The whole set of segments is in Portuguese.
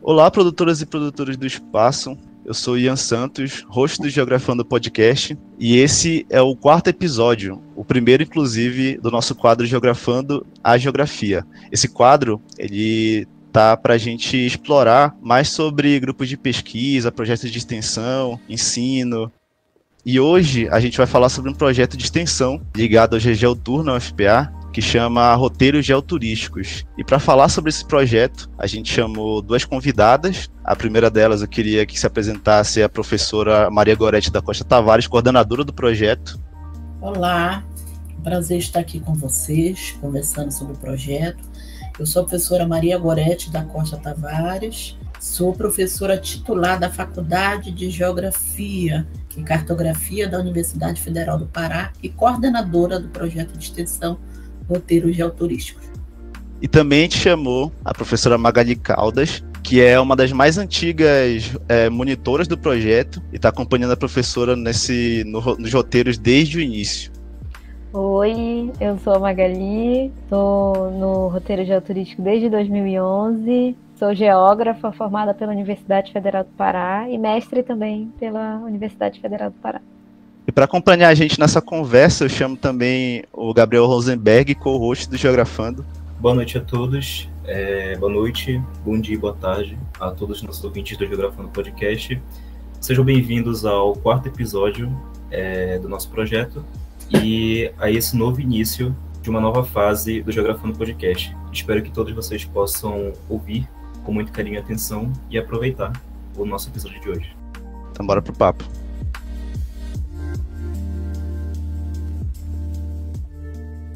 Olá, produtoras e produtores do Espaço. Eu sou Ian Santos, host do Geografando Podcast, e esse é o quarto episódio, o primeiro, inclusive, do nosso quadro Geografando a Geografia. Esse quadro, ele tá para a gente explorar mais sobre grupos de pesquisa, projetos de extensão, ensino. E hoje a gente vai falar sobre um projeto de extensão ligado ao GeoTour na UFPA, que chama Roteiros Geoturísticos. E para falar sobre esse projeto, a gente chamou duas convidadas. A primeira delas, eu queria que se apresentasse a professora Maria Gorete da Costa Tavares, coordenadora do projeto. Olá, prazer estar aqui com vocês, conversando sobre o projeto. Eu sou a professora Maria Gorete da Costa Tavares, sou professora titular da Faculdade de Geografia e Cartografia da Universidade Federal do Pará e coordenadora do projeto de extensão Roteiros Geoturísticos. E também a gente chamou a professora Magali Caldas, que é uma das mais antigas monitoras do projeto e está acompanhando a professora nos roteiros desde o início. Oi, eu sou a Magali, estou no Roteiro Geoturístico desde 2011, sou geógrafa formada pela Universidade Federal do Pará e mestre também pela Universidade Federal do Pará. E para acompanhar a gente nessa conversa, eu chamo também o Gabriel Rosenberg, co-host do Geografando. Boa noite a todos, boa noite, bom dia e boa tarde a todos os nossos ouvintes do Geografando Podcast. Sejam bem-vindos ao quarto episódio do nosso projeto e a esse novo início de uma nova fase do Geografando Podcast. Espero que todos vocês possam ouvir com muito carinho e atenção e aproveitar o nosso episódio de hoje. Então bora pro papo.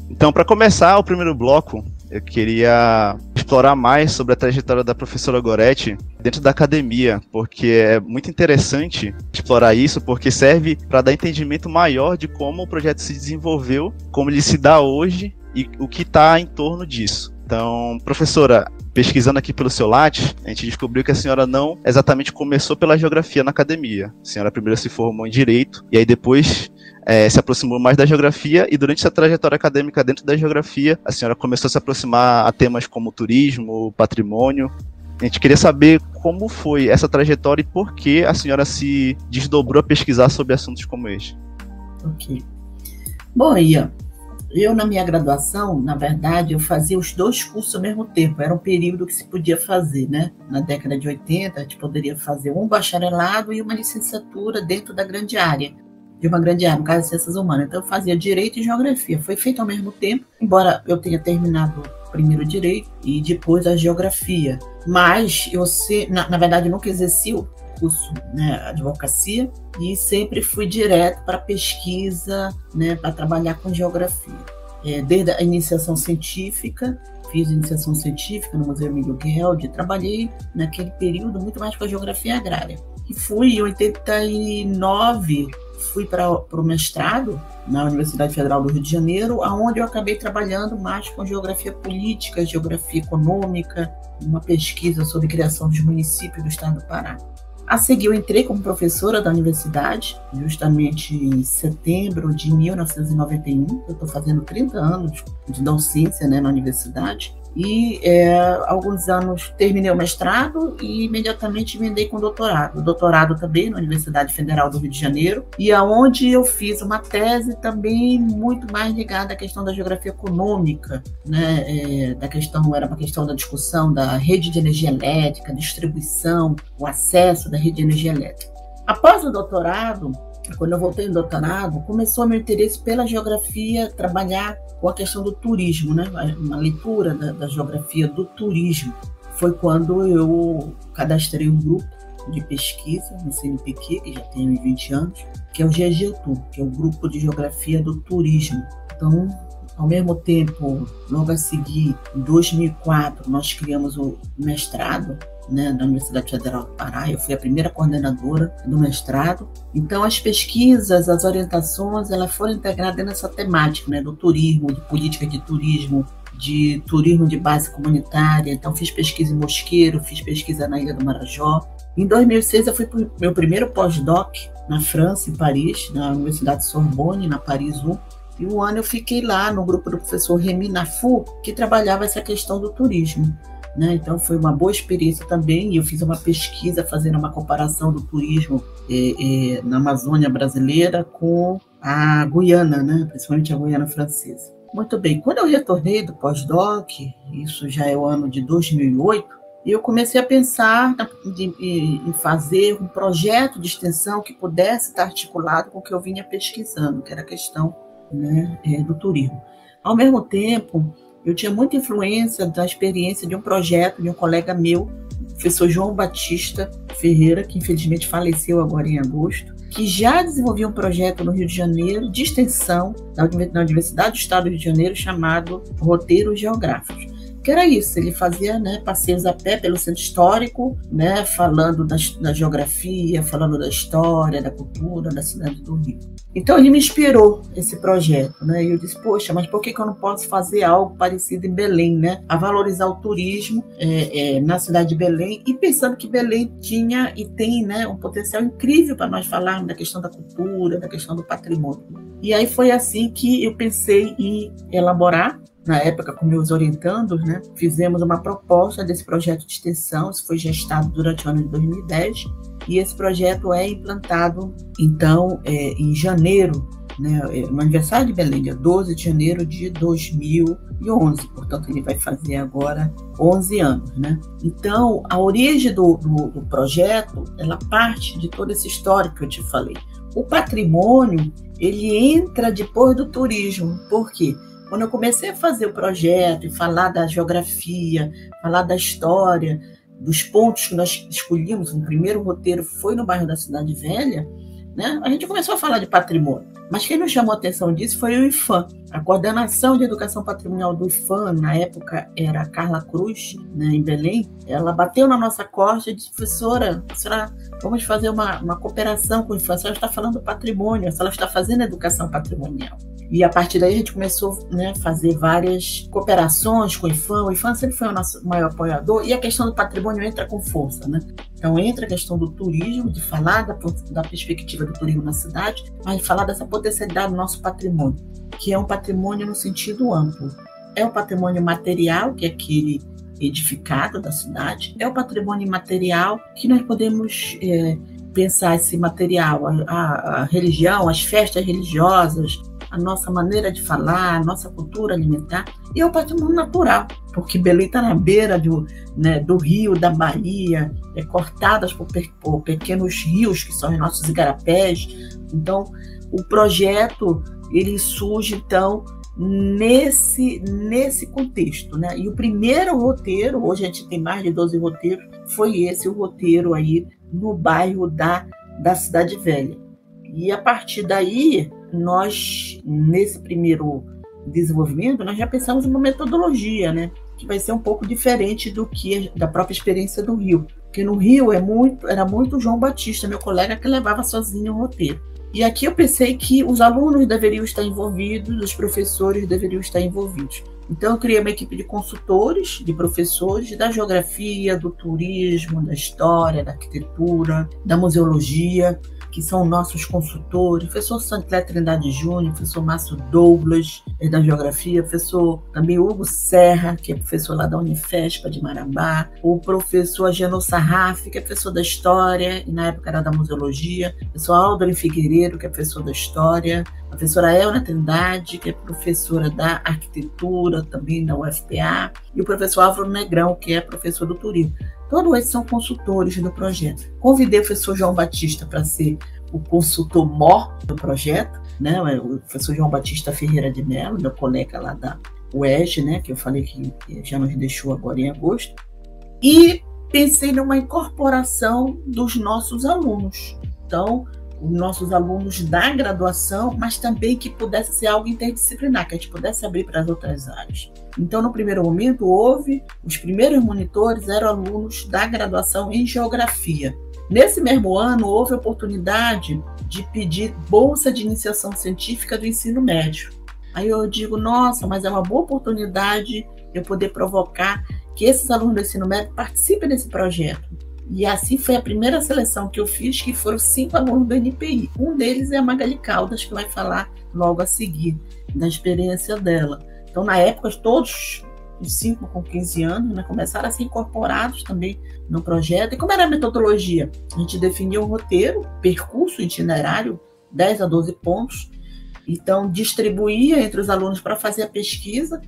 Então, para começar o primeiro bloco, eu queria explorar mais sobre a trajetória da professora Gorete dentro da academia, porque é muito interessante explorar isso, porque serve para dar entendimento maior de como o projeto se desenvolveu, como ele se dá hoje e o que está em torno disso. Então, professora, pesquisando aqui pelo seu Lattes, a gente descobriu que a senhora não exatamente começou pela geografia na academia. A senhora primeiro se formou em Direito, e aí depois se aproximou mais da geografia, e durante essa trajetória acadêmica dentro da geografia, a senhora começou a se aproximar a temas como turismo, patrimônio. A gente queria saber como foi essa trajetória e por que a senhora se desdobrou a pesquisar sobre assuntos como este. Ok. Bom, Ian, eu na minha graduação, na verdade, eu fazia os dois cursos ao mesmo tempo. Era um período que se podia fazer, né? Na década de 80, a gente poderia fazer um bacharelado e uma licenciatura dentro da grande área. De uma grande área, no caso de Ciências Humanas. Então, eu fazia Direito e Geografia. Foi feito ao mesmo tempo, embora eu tenha terminado primeiro Direito e depois a Geografia. Mas, na verdade, eu nunca exerci o curso, né, Advocacia, e sempre fui direto para pesquisa, né, para trabalhar com Geografia. Desde a iniciação científica, fiz iniciação científica no Museu Emílio Gueldi, trabalhei naquele período muito mais com a Geografia Agrária. E fui em 89... fui para o mestrado na Universidade Federal do Rio de Janeiro, onde eu acabei trabalhando mais com geografia política, geografia econômica, uma pesquisa sobre criação dos municípios do estado do Pará. A seguir, eu entrei como professora da universidade, justamente em setembro de 1991. Eu estou fazendo 30 anos de docência, né, na universidade. E alguns anos terminei o mestrado e imediatamente emendei com o doutorado. Doutorado também na Universidade Federal do Rio de Janeiro, e aonde eu fiz uma tese também muito mais ligada à questão da geografia econômica, né? Era uma questão da discussão da rede de energia elétrica, distribuição, o acesso da rede de energia elétrica. Após o doutorado, quando eu voltei no doutorado, começou meu interesse pela geografia, trabalhar com a questão do turismo, né? Uma leitura da geografia do turismo. Foi quando eu cadastrei um grupo de pesquisa no CNPq, que já tem uns 20 anos, que é o GeoTour, que é o Grupo de Geografia do Turismo. Então, ao mesmo tempo, logo a seguir, em 2004, nós criamos o mestrado, né, da Universidade Federal do Pará. Eu fui a primeira coordenadora do mestrado. Então, as pesquisas, as orientações, elas foram integradas nessa temática, né, do turismo, de política de turismo de base comunitária. Então, fiz pesquisa em Mosqueiro, fiz pesquisa na Ilha do Marajó. Em 2006, eu fui para o meu primeiro pós-doc na França, em Paris, na Universidade Sorbonne, na Paris 1. E um ano eu fiquei lá no grupo do professor Rémi Nafou, que trabalhava essa questão do turismo. né? Então foi uma boa experiência também, e eu fiz uma pesquisa fazendo uma comparação do turismo na Amazônia brasileira com a Guiana, né? Principalmente a Guiana Francesa. Muito bem, quando eu retornei do pós-doc, isso já é o ano de 2008, eu comecei a pensar em fazer um projeto de extensão que pudesse estar articulado com o que eu vinha pesquisando, que era a questão, né, do turismo. Ao mesmo tempo, eu tinha muita influência da experiência de um projeto de um colega meu, o professor João Batista Ferreira, que infelizmente faleceu agora em agosto, que já desenvolvia um projeto no Rio de Janeiro de extensão na Universidade do Estado do Rio de Janeiro chamado Roteiros Geográficos. Que era isso, ele fazia, né, passeios a pé pelo centro histórico, né, falando da geografia, falando da história, da cultura da cidade do Rio. Então ele me inspirou esse projeto, né, e eu disse, poxa, mas por que eu não posso fazer algo parecido em Belém, né, a valorizar o turismo na cidade de Belém, e pensando que Belém tinha e tem, né, um potencial incrível para nós falarmos da questão da cultura, da questão do patrimônio. E aí foi assim que eu pensei em elaborar, na época, com meus orientandos, né, fizemos uma proposta desse projeto de extensão. Isso foi gestado durante o ano de 2010, e esse projeto é implantado, então, em janeiro, né, no aniversário de Belém, dia 12 de janeiro de 2011, portanto, ele vai fazer agora 11 anos. Né? Então, a origem do projeto, ela parte de todo esse histórico que eu te falei. O patrimônio, ele entra depois do turismo, por quê? Quando eu comecei a fazer o projeto e falar da geografia, falar da história, dos pontos que nós escolhíamos, o primeiro roteiro foi no bairro da Cidade Velha, né? A gente começou a falar de patrimônio. Mas quem nos chamou a atenção disso foi o IPHAN. A coordenação de educação patrimonial do IPHAN, na época era a Carla Cruz, né, em Belém. Ela bateu na nossa costa e disse, professora, vamos fazer uma cooperação com o IPHAN. A senhora está falando do patrimônio, a senhora está fazendo educação patrimonial. E a partir daí a gente começou, né, a fazer várias cooperações com o IPHAN. O IPHAN sempre foi o nosso maior apoiador, e a questão do patrimônio entra com força, né? Então entra a questão do turismo, de falar da perspectiva do turismo na cidade, mas de falar dessa potencialidade do nosso patrimônio, que é um patrimônio no sentido amplo. É o patrimônio material, que é aquele edificado da cidade, é o patrimônio imaterial, que nós podemos pensar esse material, a religião, as festas religiosas, a nossa maneira de falar, a nossa cultura alimentar, e é o patrimônio natural, porque Belém está na beira do rio, da Bahia, cortadas por pequenos rios, que são os nossos igarapés. Então, o projeto ele surge, então, nesse contexto, né? E o primeiro roteiro, hoje a gente tem mais de 12 roteiros, foi esse o roteiro aí no bairro da Cidade Velha. E a partir daí, nós, nesse primeiro desenvolvimento, nós já pensamos numa metodologia, né? Que vai ser um pouco diferente do que da própria experiência do Rio. Porque no Rio era muito João Batista, meu colega, que levava sozinho o roteiro. E aqui eu pensei que os alunos deveriam estar envolvidos, os professores deveriam estar envolvidos. Então eu criei uma equipe de consultores, de professores da geografia, do turismo, da história, da arquitetura, da museologia, que são nossos consultores, o professor Sancler Trindade Júnior, o professor Márcio Douglas, da geografia, o professor também Hugo Serra, que é professor lá da Unifespa de Marabá, o professor Agenor Sarraf, que é professor da história, e na época era da museologia, o professor Aldrin Figueiredo, que é professor da história, a professora Elna Trindade, que é professora da arquitetura, também da UFPA, e o professor Álvaro Negrão, que é professor do turismo. Todos eles são consultores do projeto. Convidei o professor João Batista para ser o consultor mor do projeto, né? O professor João Batista Ferreira de Mello, meu colega lá da UERJ, né? Que eu falei que já nos deixou agora em agosto. E pensei numa incorporação dos nossos alunos. Então, os nossos alunos da graduação, mas também que pudesse ser algo interdisciplinar, que a gente pudesse abrir para as outras áreas. Então, no primeiro momento, os primeiros monitores eram alunos da graduação em geografia. Nesse mesmo ano, houve a oportunidade de pedir bolsa de iniciação científica do ensino médio. Aí eu digo, nossa, mas é uma boa oportunidade eu poder provocar que esses alunos do ensino médio participem desse projeto. E assim foi a primeira seleção que eu fiz, que foram 5 alunos do NPI. Um deles é a Magali Caldas, que vai falar logo a seguir da experiência dela. Então, na época, todos de 5 com 15 anos, né, começaram a ser incorporados também no projeto. E como era a metodologia? A gente definia o roteiro, percurso, itinerário, 10 a 12 pontos, então distribuía entre os alunos para fazer a pesquisa.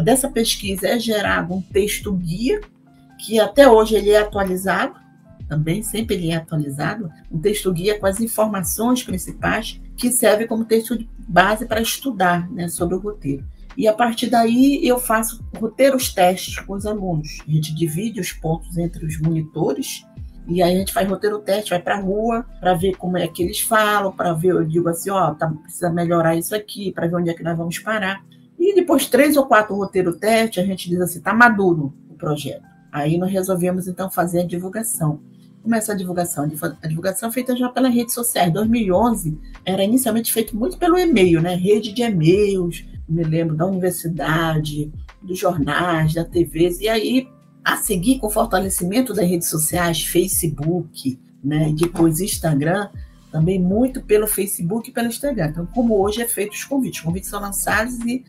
Dessa pesquisa é gerado um texto guia, que até hoje ele é atualizado, também sempre ele é atualizado, um texto guia com as informações principais, que serve como texto de base para estudar, né, sobre o roteiro. E a partir daí eu faço roteiros testes com os alunos. A gente divide os pontos entre os monitores, e aí a gente faz roteiro teste, vai para a rua para ver como é que eles falam, para ver, eu digo assim, precisa melhorar isso aqui, para ver onde é que nós vamos parar. E depois 3 ou 4 roteiro teste, a gente diz assim, está maduro o projeto. Aí nós resolvemos então fazer a divulgação. Como é essa divulgação? A divulgação é feita já pela rede social. Em 2011 era inicialmente feito muito pelo e-mail, né? Rede de e-mails, me lembro da universidade, dos jornais, da TV, e aí a seguir com o fortalecimento das redes sociais, Facebook, né, e depois Instagram, também muito pelo Facebook e pelo Instagram. Então, como hoje é feito os convites são lançados e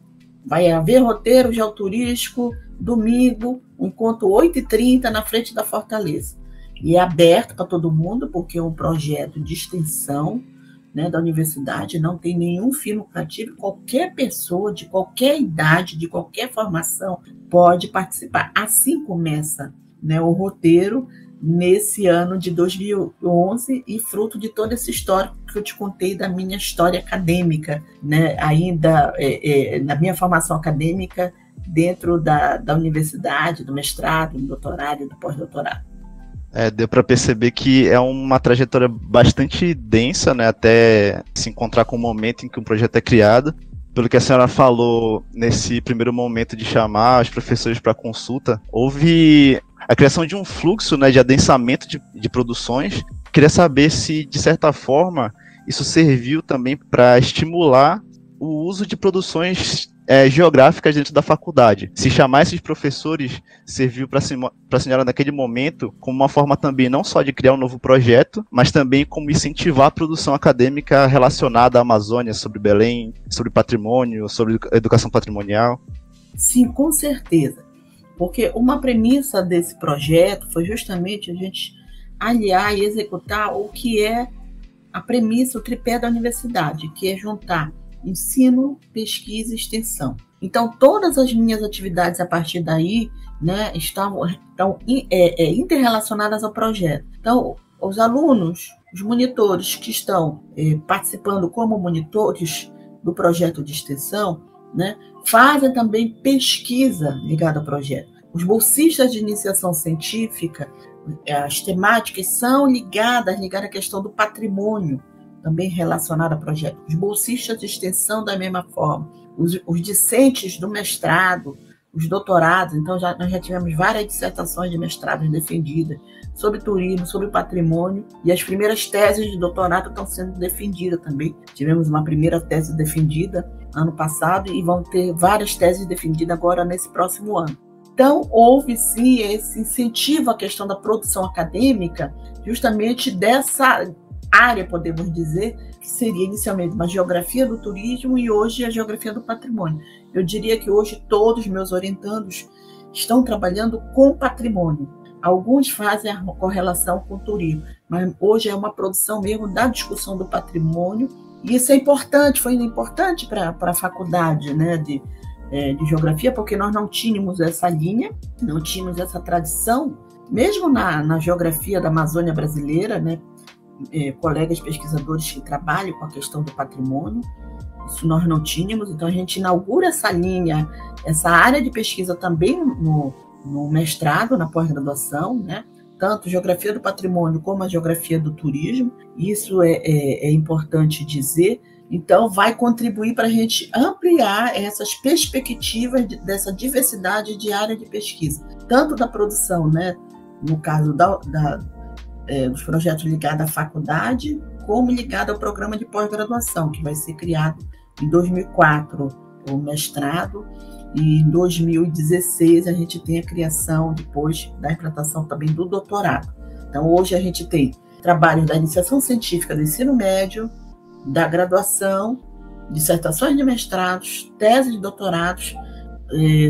vai haver roteiro geoturístico, domingo, um encontro 8h30 na frente da Fortaleza. E é aberto para todo mundo, porque é um projeto de extensão, né, da universidade, não tem nenhum fim lucrativo, qualquer pessoa de qualquer idade, de qualquer formação, pode participar. Assim começa, né, o roteiro nesse ano de 2011 e fruto de todo esse histórico que eu te contei da minha história acadêmica, né, ainda na minha formação acadêmica dentro da universidade, do mestrado, do doutorado e do pós-doutorado. Deu para perceber que é uma trajetória bastante densa, né, até se encontrar com o momento em que um projeto é criado. Pelo que a senhora falou, nesse primeiro momento de chamar os professores para consulta, houve a criação de um fluxo, né, de adensamento de produções. Queria saber se, de certa forma, isso serviu também para estimular o uso de produções geográficas dentro da faculdade. Se chamar esses professores serviu para a senhora naquele momento como uma forma também não só de criar um novo projeto, mas também como incentivar a produção acadêmica relacionada à Amazônia, sobre Belém, sobre patrimônio, sobre educação patrimonial. Sim, com certeza. Porque uma premissa desse projeto foi justamente a gente aliar e executar o que é a premissa, o tripé da universidade, que é juntar ensino, pesquisa e extensão. Então, todas as minhas atividades a partir daí, né, estão interrelacionadas ao projeto. Então, os alunos, os monitores que estão participando como monitores do projeto de extensão, né, fazem também pesquisa ligada ao projeto. Os bolsistas de iniciação científica, as temáticas são ligadas à questão do patrimônio, também relacionado ao projeto. Os bolsistas de extensão da mesma forma, os discentes do mestrado, os doutorados, então nós já tivemos várias dissertações de mestrado defendidas sobre turismo, sobre patrimônio, e as primeiras teses de doutorado estão sendo defendidas também. Tivemos uma primeira tese defendida ano passado e vão ter várias teses defendidas agora nesse próximo ano. Então, houve sim esse incentivo à questão da produção acadêmica, justamente dessa área, podemos dizer, que seria inicialmente uma geografia do turismo e hoje a geografia do patrimônio. Eu diria que hoje todos os meus orientandos estão trabalhando com patrimônio. Alguns fazem a correlação com o turismo, mas hoje é uma produção mesmo da discussão do patrimônio, e isso é importante, foi importante para a faculdade, né, de geografia, porque nós não tínhamos essa linha, não tínhamos essa tradição, mesmo na geografia da Amazônia brasileira, né, colegas pesquisadores que trabalham com a questão do patrimônio, isso nós não tínhamos, então a gente inaugura essa linha, essa área de pesquisa também no mestrado, na pós-graduação, né? Tanto geografia do patrimônio como a geografia do turismo, isso é importante dizer, então vai contribuir para a gente ampliar essas perspectivas dessa diversidade de área de pesquisa, tanto da produção, né? No caso dos projetos ligados à faculdade, como ligado ao programa de pós-graduação, que vai ser criado em 2004, o mestrado, e em 2016 a gente tem a criação, depois da implantação também do doutorado. Então, hoje a gente tem trabalhos da iniciação científica do ensino médio, da graduação, dissertações de mestrados, teses de doutorados,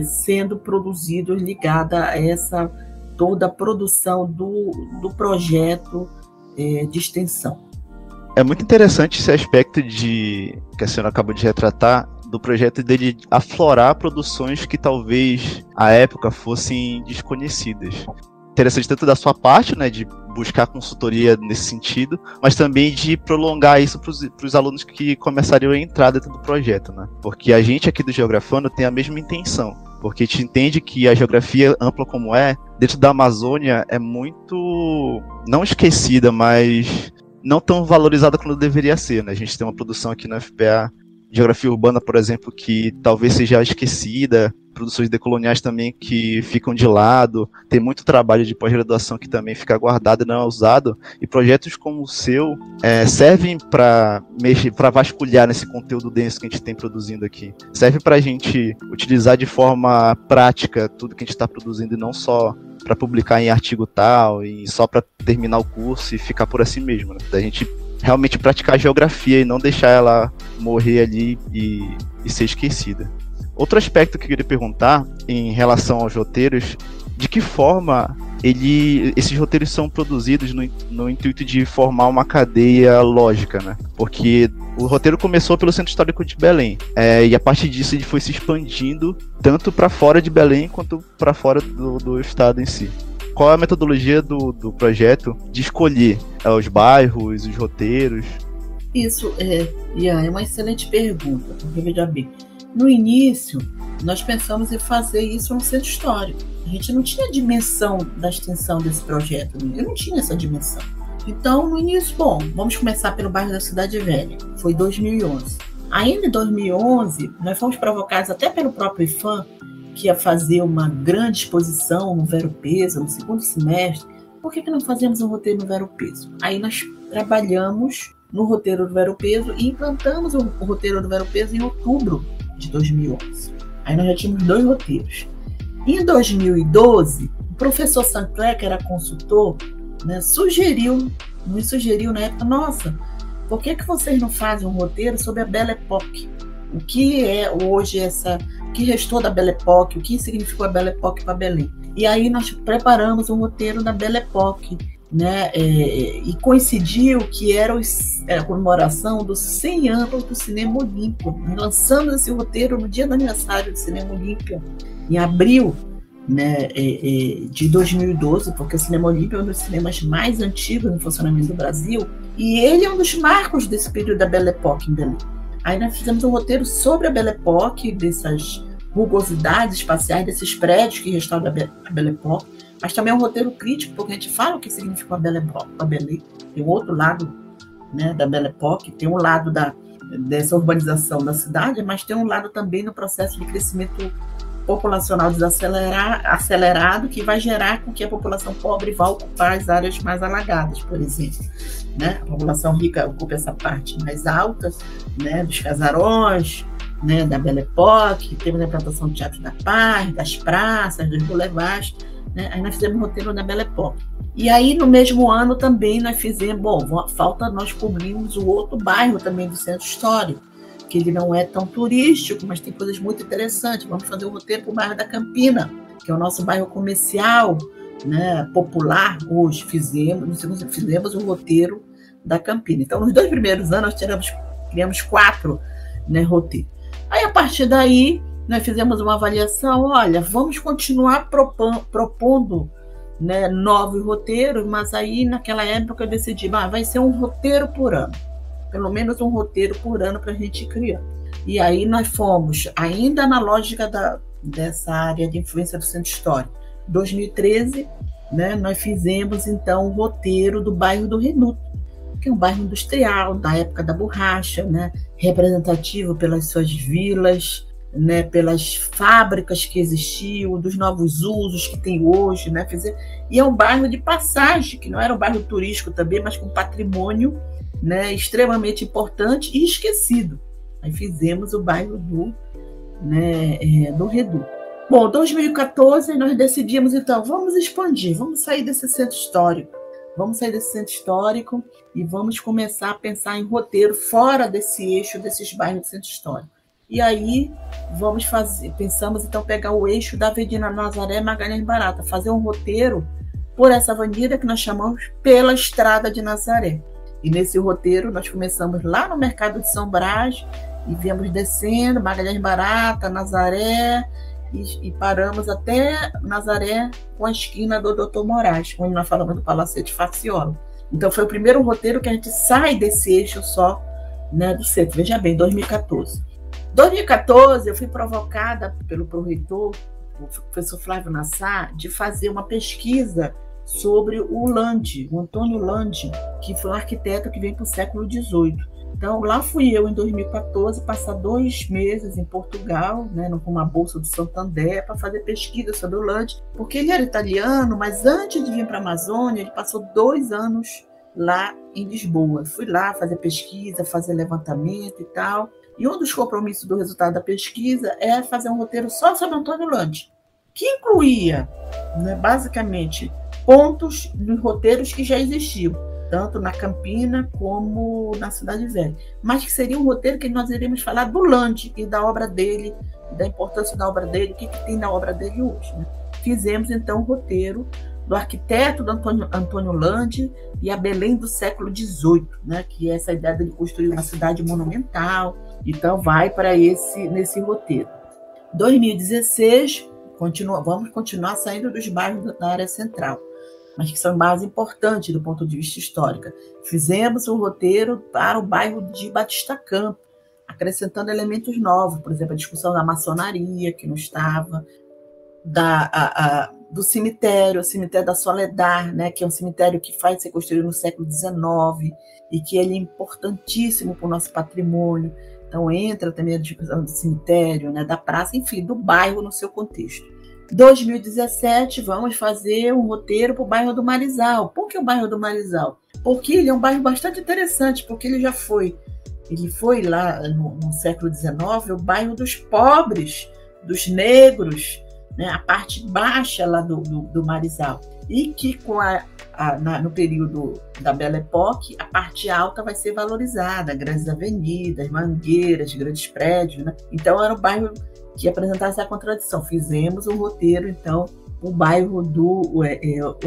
sendo produzidos ligada a essa toda a produção do projeto de extensão. É muito interessante esse aspecto que a senhora acabou de retratar, do projeto dele aflorar produções que talvez à época fossem desconhecidas. Interessante tanto da sua parte, né, de buscar consultoria nesse sentido, mas também de prolongar isso para os alunos que começariam a entrar dentro do projeto, né? Porque a gente aqui do Geografando tem a mesma intenção, porque a gente entende que a geografia ampla como dentro da Amazônia é muito, não esquecida, mas não tão valorizada quanto deveria ser, né? A gente tem uma produção aqui na FPA, geografia urbana, por exemplo, que talvez seja esquecida, produções decoloniais também que ficam de lado, tem muito trabalho de pós-graduação que também fica guardado e não é usado, e projetos como o seu servem para vasculhar nesse conteúdo denso que a gente tem produzindo aqui. Serve para a gente utilizar de forma prática tudo que a gente está produzindo e não só para publicar em artigo tal, e só para terminar o curso e ficar por assim mesmo, né? Da gente realmente praticar a geografia e não deixar ela morrer ali e ser esquecida. Outro aspecto que eu queria perguntar em relação aos roteiros, de que forma esses roteiros são produzidos no intuito de formar uma cadeia lógica, né? Porque o roteiro começou pelo Centro Histórico de Belém, e a partir disso ele foi se expandindo tanto para fora de Belém quanto para fora do estado em si. Qual é a metodologia do projeto de escolher os bairros, os roteiros? Isso é uma excelente pergunta, porque veja bem, no início nós pensamos em fazer isso no Centro Histórico. A gente não tinha dimensão da extensão desse projeto, eu não tinha essa dimensão. Então, no início, vamos começar pelo bairro da Cidade Velha, foi 2011. Ainda em 2011, nós fomos provocados até pelo próprio IFAM, que ia fazer uma grande exposição no Vero Peso, no segundo semestre. Por que não fazemos um roteiro no Vero Peso? Aí nós trabalhamos no roteiro do Vero Peso e implantamos o roteiro do Vero Peso em outubro de 2011. Aí nós já tínhamos 2 roteiros. Em 2012, o professor Sancler, que era consultor, né, me sugeriu na época, nossa, por que vocês não fazem um roteiro sobre a Belle Époque? O que é hoje o que restou da Belle Époque, o que significou a Belle Époque para Belém. E aí nós preparamos um roteiro da Belle Époque, né? E coincidiu que era a comemoração dos 100 anos do Cinema Olímpio. Lançamos esse roteiro no dia do aniversário do Cinema Olímpio, em abril, né, de 2012, porque o Cinema Olímpio é um dos cinemas mais antigos no funcionamento do Brasil, e ele é um dos marcos desse período da Belle Époque em Belém. Aí nós fizemos um roteiro sobre a Belle Époque, dessas rugosidades espaciais, desses prédios que restauram a Belle Époque, mas também é um roteiro crítico, porque a gente fala o que significou a Belle Époque para Belém. Tem um outro lado, né, da Belle Époque, tem um lado dessa urbanização da cidade, mas tem um lado também no processo de crescimento populacional acelerado, que vai gerar com que a população pobre vá ocupar as áreas mais alagadas, por exemplo. Né? A população rica ocupa essa parte mais alta, né, dos casarões, né, da Belle Époque, temos a implantação do Teatro da Paz, das praças, dos boulevards, né? Aí nós fizemos o roteiro da Belle Époque. E aí, no mesmo ano, também nós fizemos, falta nós cobrimos o outro bairro também do Centro Histórico, que ele não é tão turístico, mas tem coisas muito interessantes. Vamos fazer o roteiro para o bairro da Campina, que é o nosso bairro comercial, né, popular. Hoje fizemos o roteiro da Campina. Então, nos 2 primeiros anos, nós criamos 4, né, roteiros. Aí, a partir daí, nós fizemos uma avaliação, olha, vamos continuar propondo, né, novos roteiros, mas aí, naquela época, eu decidi, vai ser um roteiro por ano. Pelo menos um roteiro por ano para a gente criar. E aí nós fomos, ainda na lógica dessa área de influência do Centro Histórico. Em 2013, né, nós fizemos, então, o roteiro do bairro do Reduto, que é um bairro industrial, da época da borracha, né, representativo pelas suas vilas, né, pelas fábricas que existiam, dos novos usos que tem hoje. Né, e é um bairro de passagem, que não era um bairro turístico também, mas com patrimônio, né, extremamente importante e esquecido. Aí fizemos o bairro do Reduto. Bom, 2014 nós decidimos, então, vamos expandir, vamos sair desse centro histórico. Vamos sair desse centro histórico e vamos começar a pensar em roteiro fora desse eixo, desses bairros do centro histórico. e aí pensamos então pegar o eixo da Avenida Nazaré Magalhães Barata, fazer um roteiro por essa avenida que nós chamamos pela Estrada de Nazaré. E nesse roteiro nós começamos lá no Mercado de São Brás e viemos descendo Magalhães Barata, Nazaré, e paramos até Nazaré com a esquina do Doutor Moraes, onde nós falamos do Palacete Faciola. Então foi o primeiro roteiro que a gente sai desse eixo só, né, do centro. Veja bem, 2014. 2014 eu fui provocada pelo proreitor, o professor Flávio Nassar, de fazer uma pesquisa sobre o Landi, o Antônio Landi, que foi um arquiteto que veio para o século XVIII. Então, lá fui eu, em 2014, passar 2 meses em Portugal, né, com uma bolsa do Santander, para fazer pesquisa sobre o Landi, porque ele era italiano, mas antes de vir para a Amazônia, ele passou 2 anos lá em Lisboa. Fui lá fazer pesquisa, fazer levantamento e tal. E um dos compromissos do resultado da pesquisa é fazer um roteiro só sobre Antônio Landi, que incluía, né, basicamente, pontos nos roteiros que já existiam, tanto na Campina como na Cidade Velha, mas que seria um roteiro que nós iríamos falar do Landi e da obra dele, da importância da obra dele, o que tem na obra dele hoje, né? Fizemos, então, o roteiro do arquiteto do Antônio Landi e a Belém do século XVIII, né? Que é essa ideia de construir uma cidade monumental. Então, vai para nesse roteiro. 2016, vamos continuar saindo dos bairros da área central, mas que são mais importantes do ponto de vista histórico. Fizemos um roteiro para o bairro de Batista Campo, acrescentando elementos novos, por exemplo, a discussão da maçonaria, que não estava, do cemitério, o cemitério da Soledad, né, que é um cemitério que foi construído no século XIX e que ele é importantíssimo para o nosso patrimônio. Então entra também a discussão do cemitério, né, da praça, enfim, do bairro no seu contexto. 2017, vamos fazer um roteiro para o bairro do Marizal. Por que o bairro do Marizal? Porque ele é um bairro bastante interessante, porque ele foi lá no século XIX, o bairro dos pobres, dos negros, né, a parte baixa lá do Marizal. E que no período da Belle Époque, a parte alta vai ser valorizada, grandes avenidas, mangueiras, grandes prédios, né? Então era um bairro que apresentasse a contradição. Fizemos um roteiro, então, o bairro do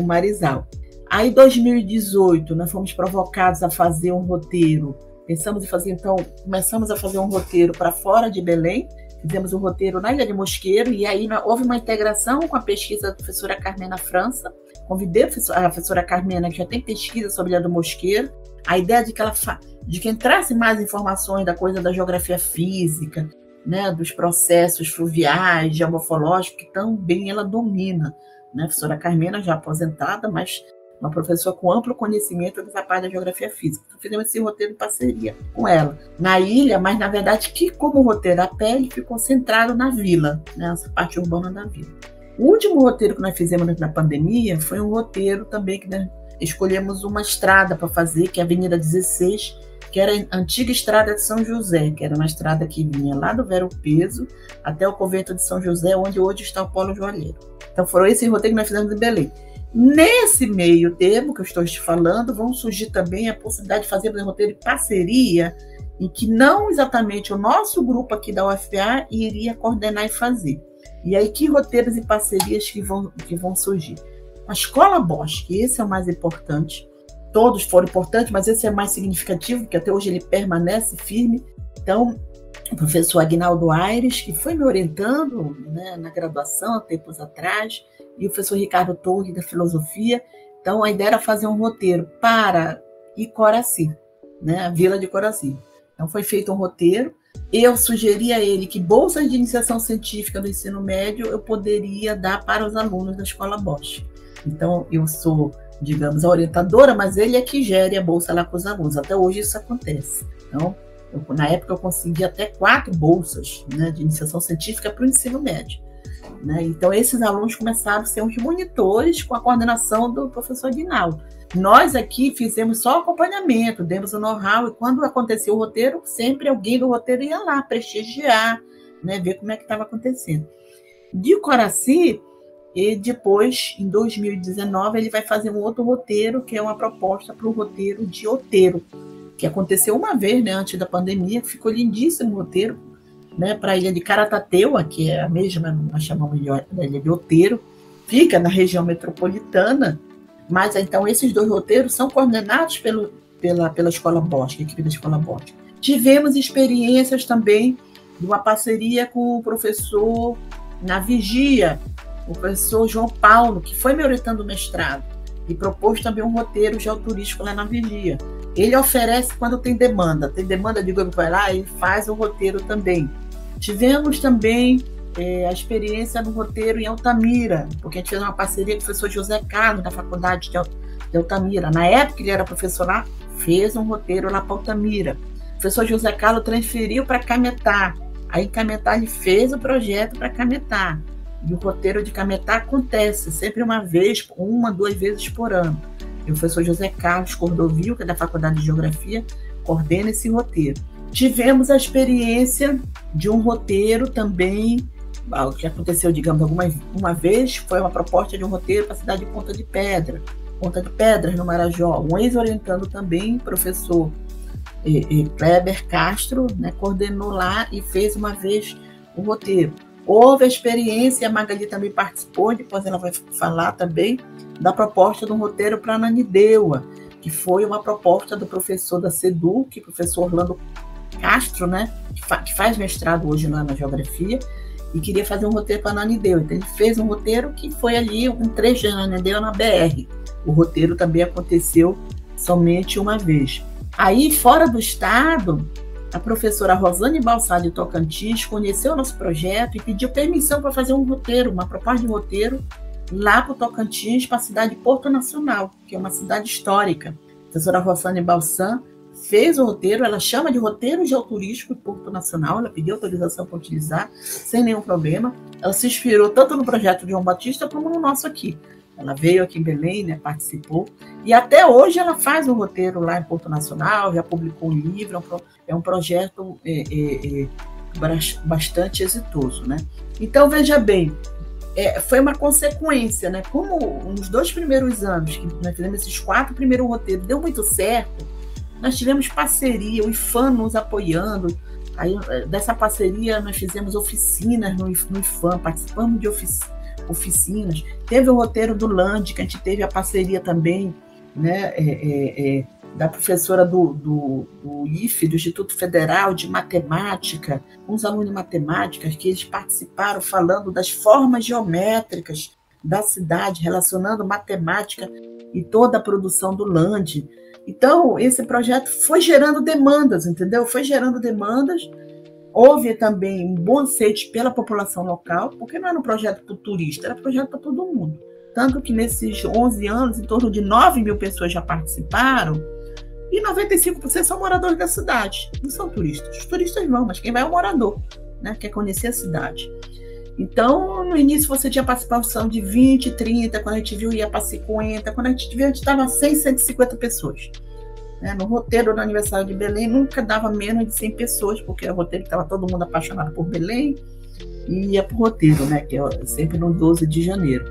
Marizal. Aí, em 2018, nós fomos provocados a fazer um roteiro. Começamos a fazer um roteiro para fora de Belém. Fizemos um roteiro na Ilha de Mosqueiro, e aí houve uma integração com a pesquisa da professora Carmena França. Convidei a professora Carmena, que já tem pesquisa sobre a Ilha do Mosqueiro. A ideia de que entrasse mais informações da coisa da geografia física, né, dos processos fluviais, geomorfológicos, que também ela domina, né? A professora Carmena, já aposentada, mas uma professora com amplo conhecimento dessa parte da geografia física. Então, fizemos esse roteiro em parceria com ela. Na ilha, mas, na verdade, que como roteiro a pele ficou centrado na vila, né, essa parte urbana da vila. O último roteiro que nós fizemos na pandemia foi um roteiro também que nós escolhemos uma estrada para fazer, que é a Avenida 16, que era a antiga estrada de São José, que era uma estrada que vinha lá do Vero Peso até o convento de São José, onde hoje está o Polo Joalheiro. Então, foram esse roteiro que nós fizemos em Belém. Nesse meio termo que eu estou te falando, vão surgir também a possibilidade de fazer um roteiro de parceria, em que não exatamente o nosso grupo aqui da UFPA iria coordenar e fazer. E aí, que roteiros e parcerias que vão surgir? A Escola Bosch, esse é o mais importante. Todos foram importantes, mas esse é mais significativo, porque até hoje ele permanece firme. Então, o professor Aguinaldo Aires, que foi me orientando, né, na graduação, há tempos atrás, e o professor Ricardo Torres, da Filosofia. Então, a ideia era fazer um roteiro para Icoraci, né, a Vila de Icoraci. Então, foi feito um roteiro. Eu sugeri a ele que bolsas de iniciação científica do ensino médio eu poderia dar para os alunos da Escola Bosch. Então, eu sou, digamos, a orientadora, mas ele é que gere a bolsa lá com os alunos. Até hoje isso acontece. Então, na época eu consegui até 4 bolsas, né, de iniciação científica para o ensino médio. Né? Então, esses alunos começaram a ser os monitores com a coordenação do professor Aguinaldo. Nós aqui fizemos só acompanhamento, demos o know-how, e quando acontecia o roteiro, sempre alguém do roteiro ia lá prestigiar, né, ver como é que estava acontecendo. De Coraci, e depois, em 2019, ele vai fazer um outro roteiro, que é uma proposta para o roteiro de Outeiro, que aconteceu uma vez, né, antes da pandemia, que ficou lindíssimo o roteiro, né, para a ilha de Caratateua, que é a mesma, nós chamamos de ilha de Outeiro, fica na região metropolitana, mas então esses 2 roteiros são coordenados pela Escola Bosque, a equipe da Escola Bosque. Tivemos experiências também de uma parceria com o professor na Vigia, o professor João Paulo, que foi me orientando o mestrado, e propôs também um roteiro geoturístico lá na Vigia. Ele oferece quando tem demanda de grupo, vai lá e faz o roteiro também. Tivemos também a experiência no roteiro em Altamira, porque a gente fez uma parceria com o professor José Carlos, da Faculdade de Altamira. Na época ele era professor lá, fez um roteiro lá para Altamira. O professor José Carlos transferiu para Cametá. Aí em Cametá ele fez o projeto para Cametá. E o roteiro de Cametá acontece sempre uma, 2 vezes por ano. E o professor José Carlos Cordovil, que é da Faculdade de Geografia, coordena esse roteiro. Tivemos a experiência de um roteiro também, o que aconteceu, digamos, uma vez, foi uma proposta de um roteiro para a cidade de Ponta de Pedras, no Marajó. Um ex-orientando também, professor Kleber Castro, né, coordenou lá e fez uma vez o roteiro. Houve a experiência, a Magali também participou, depois ela vai falar também, da proposta de um roteiro para Ananindeua, que foi uma proposta do professor da SEDUC, professor Orlando Castro, né, que faz mestrado hoje lá na Geografia, e queria fazer um roteiro para Ananindeua. Então, ele fez um roteiro que foi ali um trecho de Ananindeua na BR. O roteiro também aconteceu somente uma vez. Aí, fora do estado, a professora Rosane Balsá de Tocantins conheceu o nosso projeto e pediu permissão para fazer um roteiro, uma proposta de roteiro, lá para o Tocantins, para a cidade de Porto Nacional, que é uma cidade histórica. A professora Rosane Balsá fez o roteiro, ela chama de roteiro geoturístico de Porto Nacional, ela pediu autorização para utilizar, sem nenhum problema. Ela se inspirou tanto no projeto de João Batista como no nosso aqui. Ela veio aqui em Belém, né, participou, e até hoje ela faz um roteiro lá em Porto Nacional, já publicou um livro, é um projeto bastante exitoso, né? Então, veja bem, foi uma consequência, né? Como nos 2 primeiros anos, que nós fizemos esses 4 primeiros roteiros, deu muito certo, nós tivemos parceria, o IFAM nos apoiando. Aí, dessa parceria, nós fizemos oficinas no IFAM, participamos de oficinas. Teve o roteiro do LAND, que a gente teve a parceria também, né, da professora do IFE, do Instituto Federal de Matemática, uns alunos de matemática, que eles participaram falando das formas geométricas da cidade, relacionando matemática e toda a produção do LAND. Então, esse projeto foi gerando demandas, entendeu? Foi gerando demandas. Houve também um bom aceite pela população local, porque não era um projeto para o turista, era um projeto para todo mundo. Tanto que nesses 11 anos, em torno de 9.000 pessoas já participaram, e 95% são moradores da cidade, não são turistas. Os turistas vão, mas quem vai é o morador, né? Quer conhecer a cidade. Então, no início você tinha participação de 20, 30, quando a gente viu ia para 50, quando a gente viu a gente estava 100, 150 pessoas. No roteiro do aniversário de Belém nunca dava menos de 100 pessoas, porque o roteiro estava todo mundo apaixonado por Belém e ia para o roteiro, né, que é sempre no 12 de janeiro.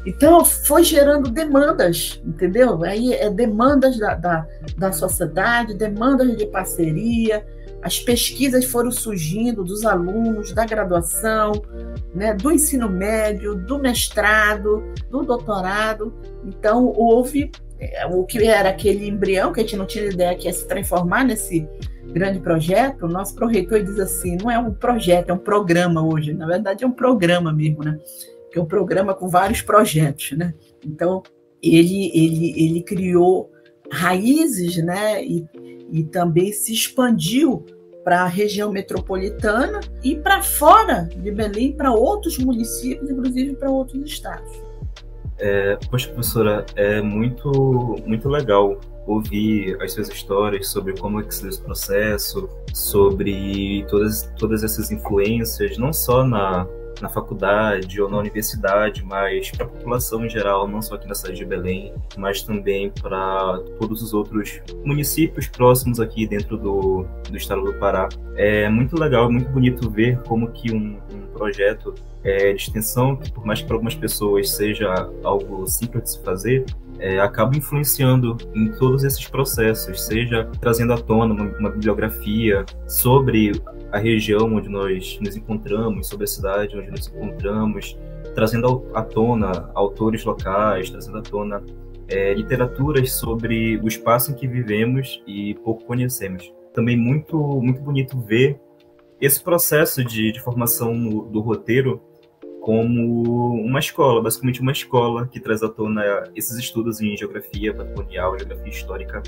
Então, foi gerando demandas, entendeu? Aí demandas da sociedade, demandas de parceria, as pesquisas foram surgindo dos alunos, da graduação, né, do ensino médio, do mestrado, do doutorado. Então, houve o que era aquele embrião, que a gente não tinha ideia que ia se transformar nesse grande projeto. O nosso pró-reitor diz assim, não é um projeto, é um programa hoje. Na verdade, é um programa mesmo, né? Que é um programa com vários projetos, né? Então, ele criou raízes, né? E também se expandiu para a região metropolitana e para fora de Belém, para outros municípios, inclusive para outros estados. Poxa, professora, é muito, muito legal ouvir as suas histórias sobre como é que se deu esse processo, sobre todas essas influências, não só na faculdade ou na universidade, mas para a população em geral, não só aqui na cidade de Belém, mas também para todos os outros municípios próximos aqui dentro do estado do Pará. É muito legal, muito bonito ver como que um projeto de extensão, que por mais que para algumas pessoas seja algo simples de se fazer, acaba influenciando em todos esses processos, seja trazendo à tona uma bibliografia sobre a região onde nós nos encontramos, sobre a cidade onde nos encontramos, trazendo à tona autores locais, trazendo à tona literaturas sobre o espaço em que vivemos e pouco conhecemos. Também muito, muito bonito ver esse processo de formação do roteiro como uma escola, basicamente uma escola que traz à tona esses estudos em geografia patrimonial, geografia histórica,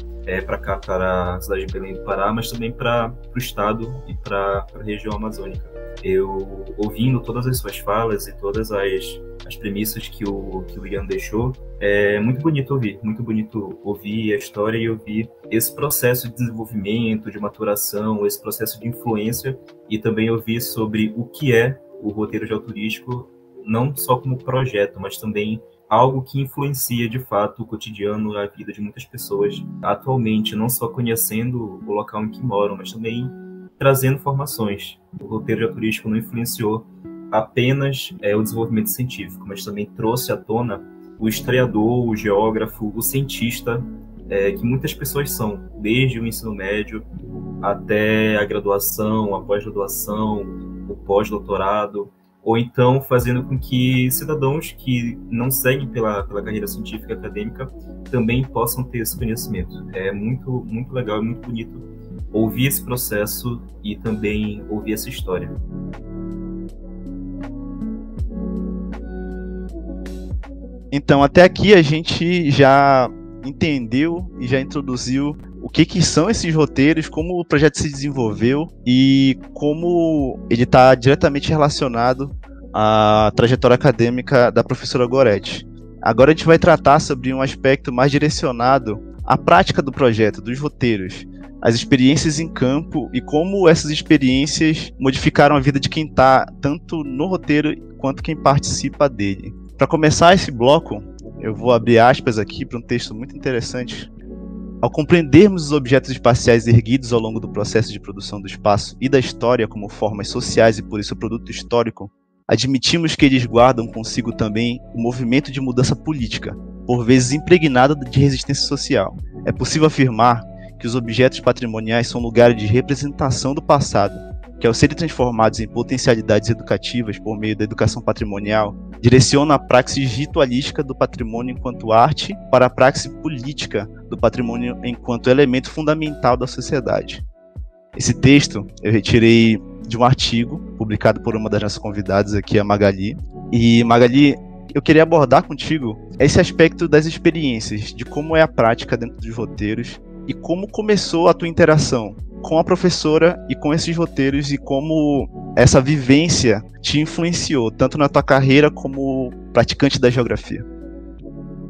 para cá, para a cidade de Belém do Pará, mas também para o estado e para a região amazônica. Eu, ouvindo todas as suas falas e todas as premissas que o Ian deixou, é muito bonito ouvir a história e ouvir esse processo de desenvolvimento, de maturação, esse processo de influência, e também ouvir sobre o que é o roteiro geoturístico, não só como projeto, mas também algo que influencia de fato o cotidiano, a vida de muitas pessoas atualmente, não só conhecendo o local em que moram, mas também trazendo formações. O roteiro geoturístico não influenciou apenas o desenvolvimento científico, mas também trouxe à tona o historiador, o geógrafo, o cientista, que muitas pessoas são, desde o ensino médio até a graduação, a pós-graduação, o pós-doutorado, ou então fazendo com que cidadãos que não seguem pela carreira científica acadêmica também possam ter esse conhecimento. É muito, muito legal e muito bonito ouvir esse processo e também ouvir essa história. Então, até aqui a gente já entendeu e já introduziu o que são esses roteiros, como o projeto se desenvolveu e como ele está diretamente relacionado à trajetória acadêmica da professora Goretti. Agora a gente vai tratar sobre um aspecto mais direcionado à prática do projeto, dos roteiros, as experiências em campo e como essas experiências modificaram a vida de quem está tanto no roteiro quanto quem participa dele. Para começar esse bloco, eu vou abrir aspas aqui para um texto muito interessante. Ao compreendermos os objetos espaciais erguidos ao longo do processo de produção do espaço e da história como formas sociais e por isso produto histórico, admitimos que eles guardam consigo também o movimento de mudança política, por vezes impregnado de resistência social. É possível afirmar que os objetos patrimoniais são lugares de representação do passado, que ao serem transformados em potencialidades educativas por meio da educação patrimonial, direciona a praxis ritualística do patrimônio enquanto arte para a praxis política do patrimônio enquanto elemento fundamental da sociedade. Esse texto eu retirei de um artigo publicado por uma das nossas convidadas aqui, a Magali. E Magali, eu queria abordar contigo esse aspecto das experiências, de como é a prática dentro dos roteiros e como começou a tua interação com a professora e com esses roteiros e como essa vivência te influenciou, tanto na tua carreira como praticante da geografia.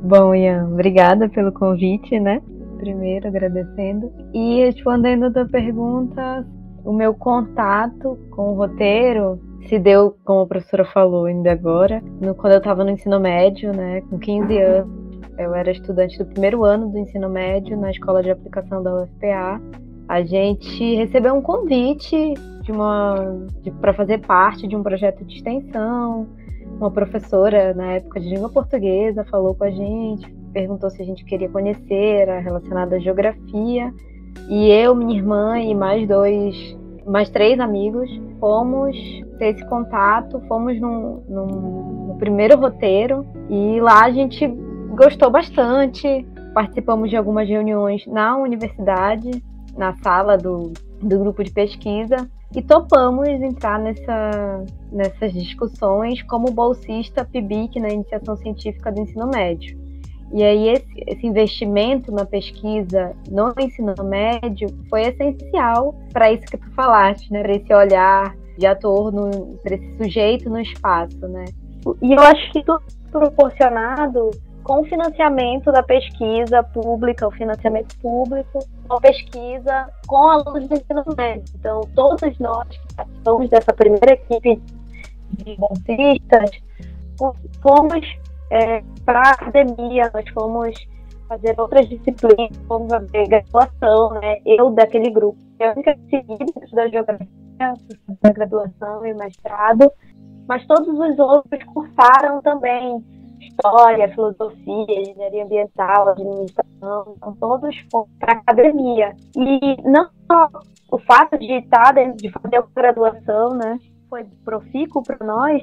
Bom, Ian, obrigada pelo convite, né? Primeiro, agradecendo. E respondendo a tua pergunta, o meu contato com o roteiro se deu, como a professora falou ainda agora, quando eu estava no ensino médio, né, com 15 anos. Eu era estudante do primeiro ano do ensino médio na Escola de Aplicação da UFPA. A gente recebeu um convite para fazer parte de um projeto de extensão. Uma professora, na época de língua portuguesa, falou com a gente, perguntou se a gente queria conhecer, era relacionado à geografia. E eu, minha irmã e mais 3 amigos, fomos ter esse contato, fomos no primeiro roteiro, e lá a gente gostou bastante, participamos de algumas reuniões na universidade, na sala do grupo de pesquisa, e topamos entrar nessas discussões como bolsista PIBIC na iniciação científica do ensino médio. E aí esse investimento na pesquisa no ensino médio foi essencial para isso que tu falaste, né? Para esse olhar de ator, para esse sujeito no espaço, né? E eu acho que tudo proporcionado com o financiamento da pesquisa pública, o financiamento público, uma pesquisa com alunos do ensino médio. Então, todos nós que participamos dessa primeira equipe de bolsistas, fomos para a academia, nós fomos fazer outras disciplinas, fomos fazer graduação, né? Eu, daquele grupo, eu nunca segui dentro da geografia, da graduação e mestrado, mas todos os outros cursaram também história, filosofia, engenharia ambiental, administração, são todos para academia. E não só o fato de estar dentro, de fazer a graduação, né, foi profícuo para nós,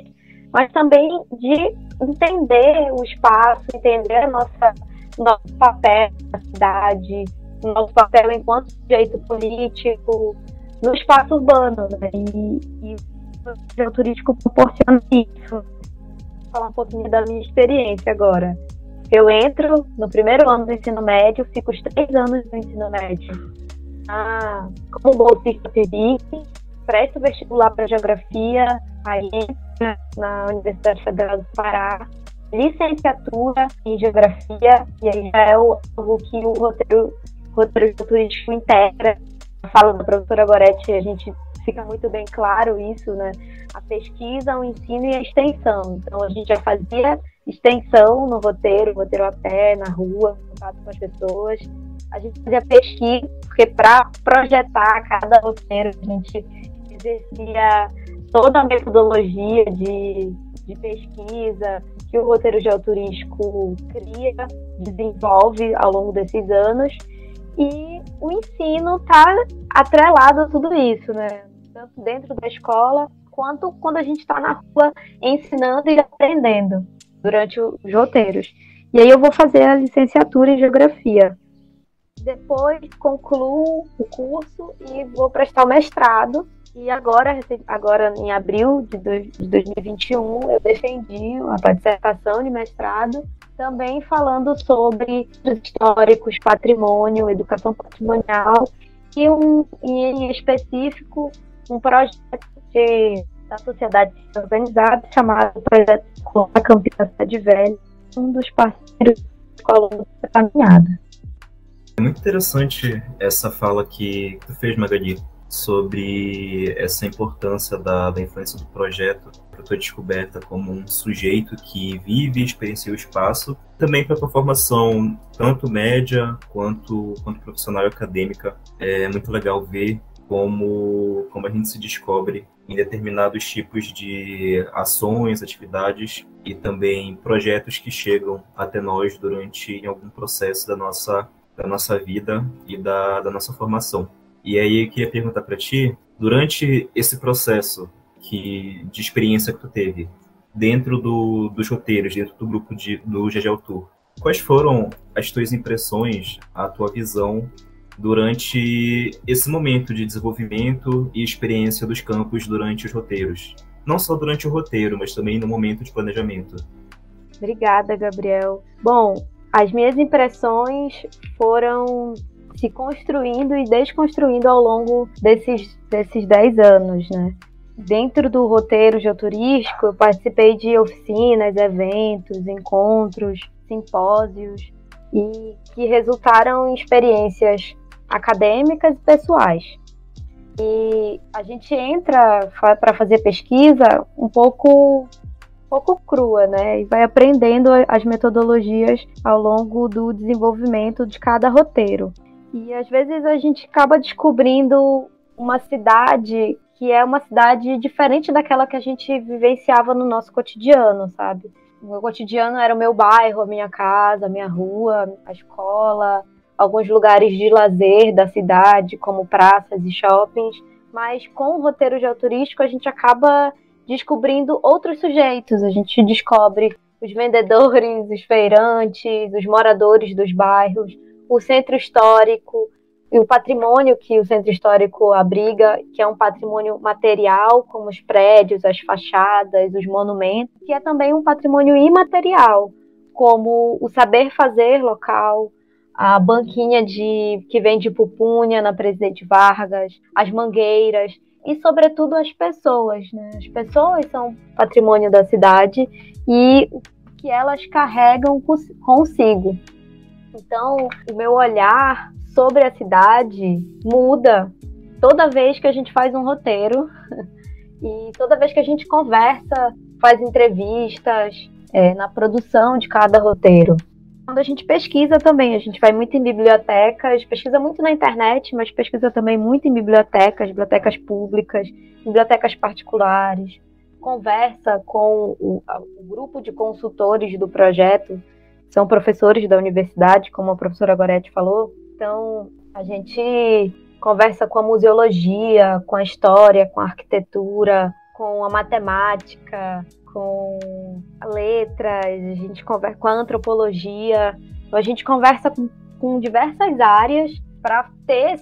mas também de entender o espaço, entender nosso papel na cidade, nosso papel enquanto sujeito político no espaço urbano, né? E o geoturístico proporciona isso. Vou falar um pouquinho da minha experiência agora. Eu entro no primeiro ano do ensino médio, fico os 3 anos do ensino médio como bolsista FEBIC, presto vestibular para geografia, aí entro na Universidade Federal do Pará, licenciatura em geografia, e aí já é algo que o roteiro turístico integra. Na fala da professora Goretti, a gente fica muito bem claro isso, né? A pesquisa, o ensino e a extensão. Então, a gente já fazia extensão no roteiro a pé, na rua, em contato com as pessoas. A gente fazia pesquisa, porque para projetar cada roteiro, a gente exercia toda a metodologia de pesquisa que o roteiro geoturístico cria, desenvolve ao longo desses anos. E o ensino está atrelado a tudo isso, né? Tanto dentro da escola, quanto quando a gente está na rua ensinando e aprendendo durante os roteiros. E aí eu vou fazer a licenciatura em geografia. Depois concluo o curso e vou prestar o mestrado. E agora em abril de 2021, eu defendi a dissertação de mestrado, também falando sobre os históricos, patrimônio, educação patrimonial, e em específico um projeto da sociedade organizada chamado Projeto Escolar Campinas Cidade Velha, um dos parceiros ao longo da caminhada. É muito interessante essa fala que tu fez, Magali, sobre essa importância da influência do projeto para a tua descoberta como um sujeito que vive e experiencia o espaço, também para a tua formação, tanto média quanto profissional e acadêmica. É muito legal ver como a gente se descobre em determinados tipos de ações, atividades e também projetos que chegam até nós durante algum processo da nossa vida e da nossa formação. E aí eu queria perguntar para ti, durante esse processo de experiência que tu teve, dentro dos roteiros, dentro do grupo do GGL Tour, quais foram as tuas impressões, a tua visão durante esse momento de desenvolvimento e experiência dos campos durante os roteiros? Não só durante o roteiro, mas também no momento de planejamento. Obrigada, Gabriel. Bom, as minhas impressões foram se construindo e desconstruindo ao longo desses 10 anos, né? Dentro do roteiro geoturístico, eu participei de oficinas, eventos, encontros, simpósios, e que resultaram em experiências acadêmicas e pessoais. E a gente entra para fazer pesquisa um pouco crua, né? E vai aprendendo as metodologias ao longo do desenvolvimento de cada roteiro. E às vezes a gente acaba descobrindo uma cidade que é uma cidade diferente daquela que a gente vivenciava no nosso cotidiano, sabe? O meu cotidiano era o meu bairro, a minha casa, a minha rua, a escola, alguns lugares de lazer da cidade, como praças e shoppings. Mas com o roteiro geoturístico a gente acaba descobrindo outros sujeitos. A gente descobre os vendedores, os feirantes, os moradores dos bairros, o centro histórico e o patrimônio que o centro histórico abriga, que é um patrimônio material, como os prédios, as fachadas, os monumentos, que é também um patrimônio imaterial, como o saber fazer local, a banquinha que vende pupunha na Presidente Vargas, as mangueiras e, sobretudo, as pessoas, né? As pessoas são patrimônio da cidade e o que elas carregam consigo. Então, o meu olhar sobre a cidade muda toda vez que a gente faz um roteiro e toda vez que a gente conversa, faz entrevistas na produção de cada roteiro. Quando a gente pesquisa também, a gente vai muito em bibliotecas, pesquisa muito na internet, mas pesquisa também muito em bibliotecas públicas, bibliotecas particulares, conversa com o grupo de consultores do projeto, são professores da universidade, como a professora Goretti falou. Então, a gente conversa com a museologia, com a história, com a arquitetura, com a matemática, com letras, a gente conversa com a antropologia. Então, a gente conversa com diversas áreas para ter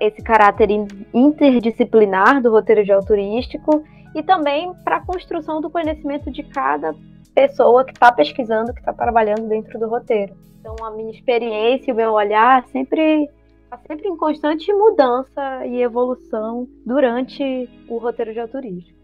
esse caráter interdisciplinar do roteiro geoturístico e também para a construção do conhecimento de cada pessoa que está pesquisando, que está trabalhando dentro do roteiro. Então, a minha experiência e o meu olhar está sempre em constante mudança e evolução durante o roteiro geoturístico.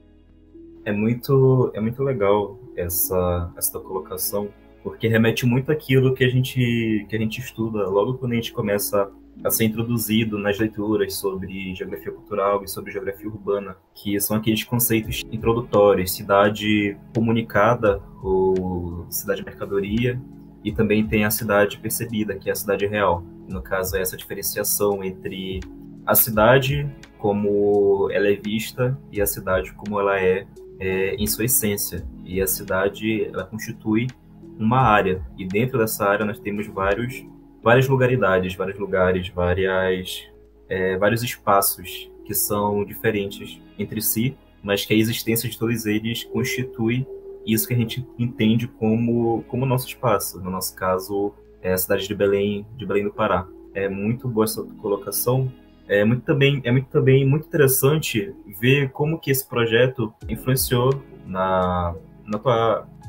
É muito legal essa colocação, porque remete muito àquilo que a gente estuda logo quando a gente começa a ser introduzido nas leituras sobre geografia cultural e sobre geografia urbana, que são aqueles conceitos introdutórios, cidade comunicada ou cidade mercadoria, e também tem a cidade percebida, que é a cidade real. No caso, é essa diferenciação entre a cidade como ela é vista e a cidade como ela é em sua essência. E a cidade, ela constitui uma área, e dentro dessa área nós temos várias lugaridades, vários lugares, vários espaços que são diferentes entre si, mas que a existência de todos eles constitui isso que a gente entende como nosso espaço. No nosso caso, é a cidade de Belém do Pará. É muito boa essa colocação. É muito muito interessante ver como que esse projeto influenciou no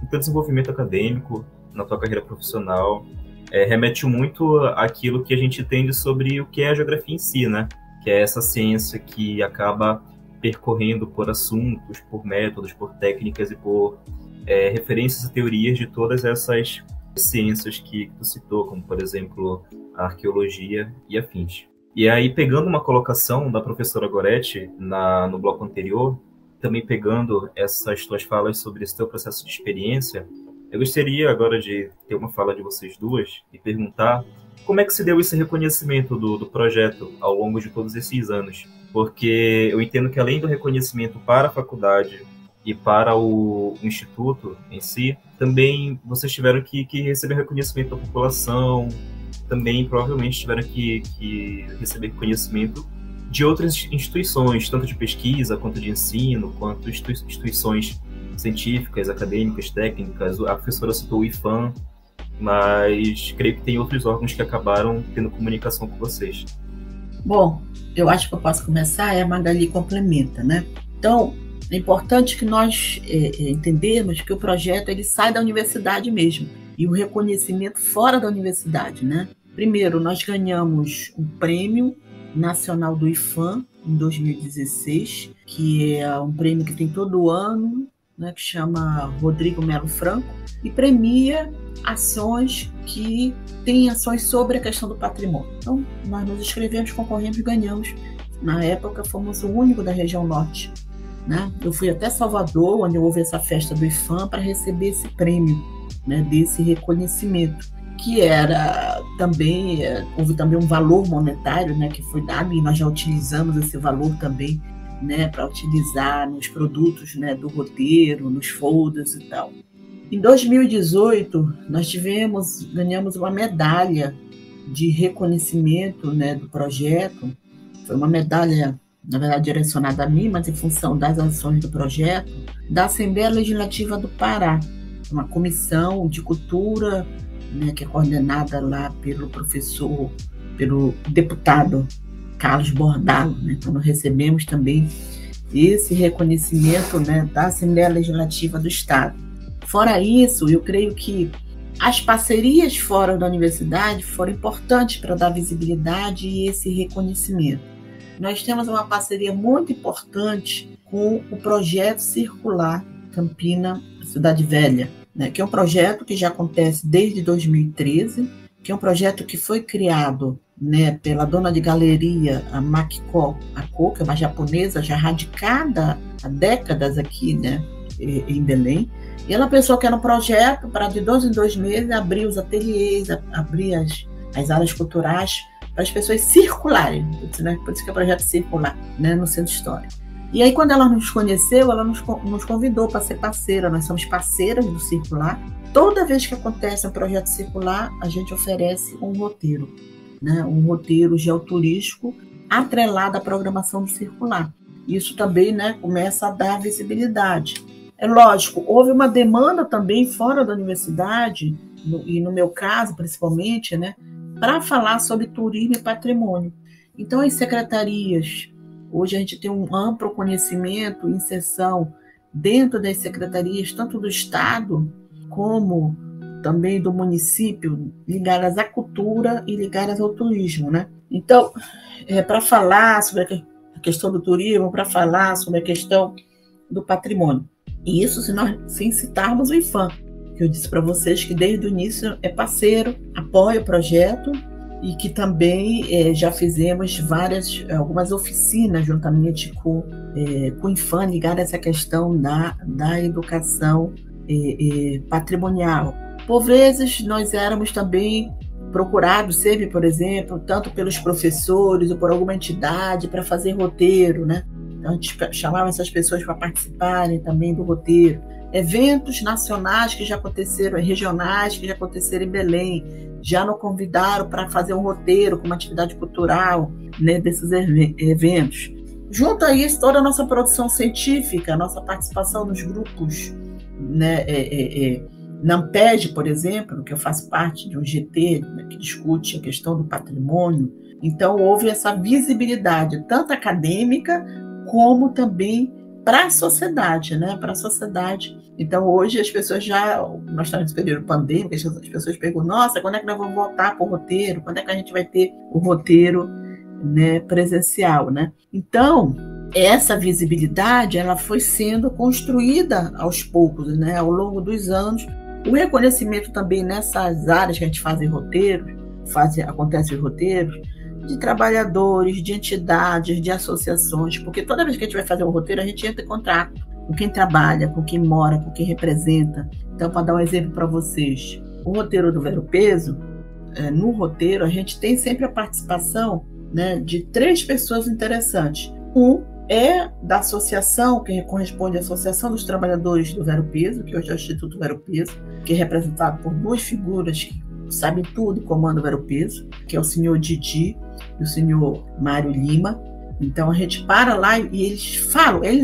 teu desenvolvimento acadêmico, na tua carreira profissional. Remete muito àquilo que a gente entende sobre o que é a geografia em si, né? Que é essa ciência que acaba percorrendo por assuntos, por métodos, por técnicas e por referências e teorias de todas essas ciências que tu citou, como, por exemplo, a arqueologia e afins. E aí, pegando uma colocação da professora Goretti no bloco anterior, também pegando essas tuas falas sobre esse teu processo de experiência, eu gostaria agora de ter uma fala de vocês duas e perguntar como é que se deu esse reconhecimento do projeto ao longo de todos esses anos. Porque eu entendo que além do reconhecimento para a faculdade e para o instituto em si, também vocês tiveram que receber reconhecimento da população, também provavelmente tiveram que receber reconhecimento de outras instituições, tanto de pesquisa, quanto de ensino, quanto instituições científicas, acadêmicas, técnicas. A professora citou o IFAM, mas creio que tem outros órgãos que acabaram tendo comunicação com vocês. Bom, eu acho que eu posso começar, a Magali complementa, né? Então, é importante que nós entendermos que o projeto ele sai da universidade mesmo, e o reconhecimento fora da universidade, né? Primeiro, nós ganhamos um prêmio nacional do IFAM em 2016, que é um prêmio que tem todo ano, né, que chama Rodrigo Melo Franco, e premia ações que têm ações sobre a questão do patrimônio. Então, nós nos inscrevemos, concorremos e ganhamos. Na época, fomos o único da região norte, né? Eu fui até Salvador, onde houve essa festa do IFAM, para receber esse prêmio, né, desse reconhecimento, que era também, houve também um valor monetário, né, que foi dado, e nós já utilizamos esse valor também, né, para utilizar nos produtos, né, do roteiro, nos folders e tal. Em 2018, nós ganhamos uma medalha de reconhecimento, né, do projeto. Foi uma medalha, na verdade, direcionada a mim, mas em função das ações do projeto, da Assembleia Legislativa do Pará, uma comissão de cultura, né, que é coordenada lá pelo deputado Carlos Bordalo, né? Então, nós recebemos também esse reconhecimento, né, da Assembleia Legislativa do Estado. Fora isso, eu creio que as parcerias fora da universidade foram importantes para dar visibilidade e esse reconhecimento. Nós temos uma parceria muito importante com o Projeto Circular Campina Cidade Velha, né, que é um projeto que já acontece desde 2013, que é um projeto que foi criado, né, pela dona de galeria, a Makiko Ako, que é uma japonesa já radicada há décadas aqui, né, em Belém. E ela pensou que era um projeto para de 2 em 2 meses abrir os ateliês, abrir as áreas culturais para as pessoas circularem, né, por isso que é o projeto circular, né, no centro histórico. E aí, quando ela nos conheceu, ela nos convidou para ser parceira. Nós somos parceiras do Circular. Toda vez que acontece um projeto circular, a gente oferece um roteiro, né? Um roteiro geoturístico atrelado à programação do Circular. Isso também, né, começa a dar visibilidade. É lógico, houve uma demanda também fora da universidade, e no meu caso, principalmente, né, para falar sobre turismo e patrimônio. Então, as secretarias, hoje a gente tem um amplo conhecimento, inserção dentro das secretarias, tanto do Estado como também do município, ligadas à cultura e ligadas ao turismo, né? Então, para falar sobre a questão do turismo, para falar sobre a questão do patrimônio. E isso sem citarmos o IPHAN, que eu disse para vocês que desde o início é parceiro, apoia o projeto, e que também já fizemos algumas oficinas juntamente com o IPHAN ligada a essa questão da educação patrimonial. Por vezes nós éramos também procurados sempre, por exemplo, tanto pelos professores ou por alguma entidade para fazer roteiro, né? Então, a gente chamava essas pessoas para participarem também do roteiro. Eventos nacionais que já aconteceram, regionais que já aconteceram em Belém, já nos convidaram para fazer um roteiro com uma atividade cultural, né, desses eventos. Junto a isso, toda a nossa produção científica, a nossa participação nos grupos, né, na Amped, por exemplo, que eu faço parte de um GT, né, que discute a questão do patrimônio. Então, houve essa visibilidade, tanto acadêmica, como também para a sociedade, né? Para a sociedade. Então, hoje, as pessoas nós estamos nesse período pandêmico, as pessoas perguntam, nossa, quando é que nós vamos voltar para o roteiro? Quando é que a gente vai ter o roteiro, né, presencial, né? Então, essa visibilidade, ela foi sendo construída aos poucos, né? Ao longo dos anos. O reconhecimento também nessas áreas que a gente faz em roteiro, acontece os roteiros, de trabalhadores, de entidades, de associações, porque toda vez que a gente vai fazer um roteiro, a gente entra em contato com quem trabalha, com quem mora, com quem representa. Então, para dar um exemplo para vocês, o roteiro do Ver o Peso, no roteiro, a gente tem sempre a participação, né, de 3 pessoas interessantes. Um é da associação, que corresponde à Associação dos Trabalhadores do Ver o Peso, que hoje é o Instituto Ver o Peso, que é representado por 2 figuras que sabem tudo e comandam o Ver o Peso, que é o senhor Didi e o senhor Mário Lima. Então a gente para lá e eles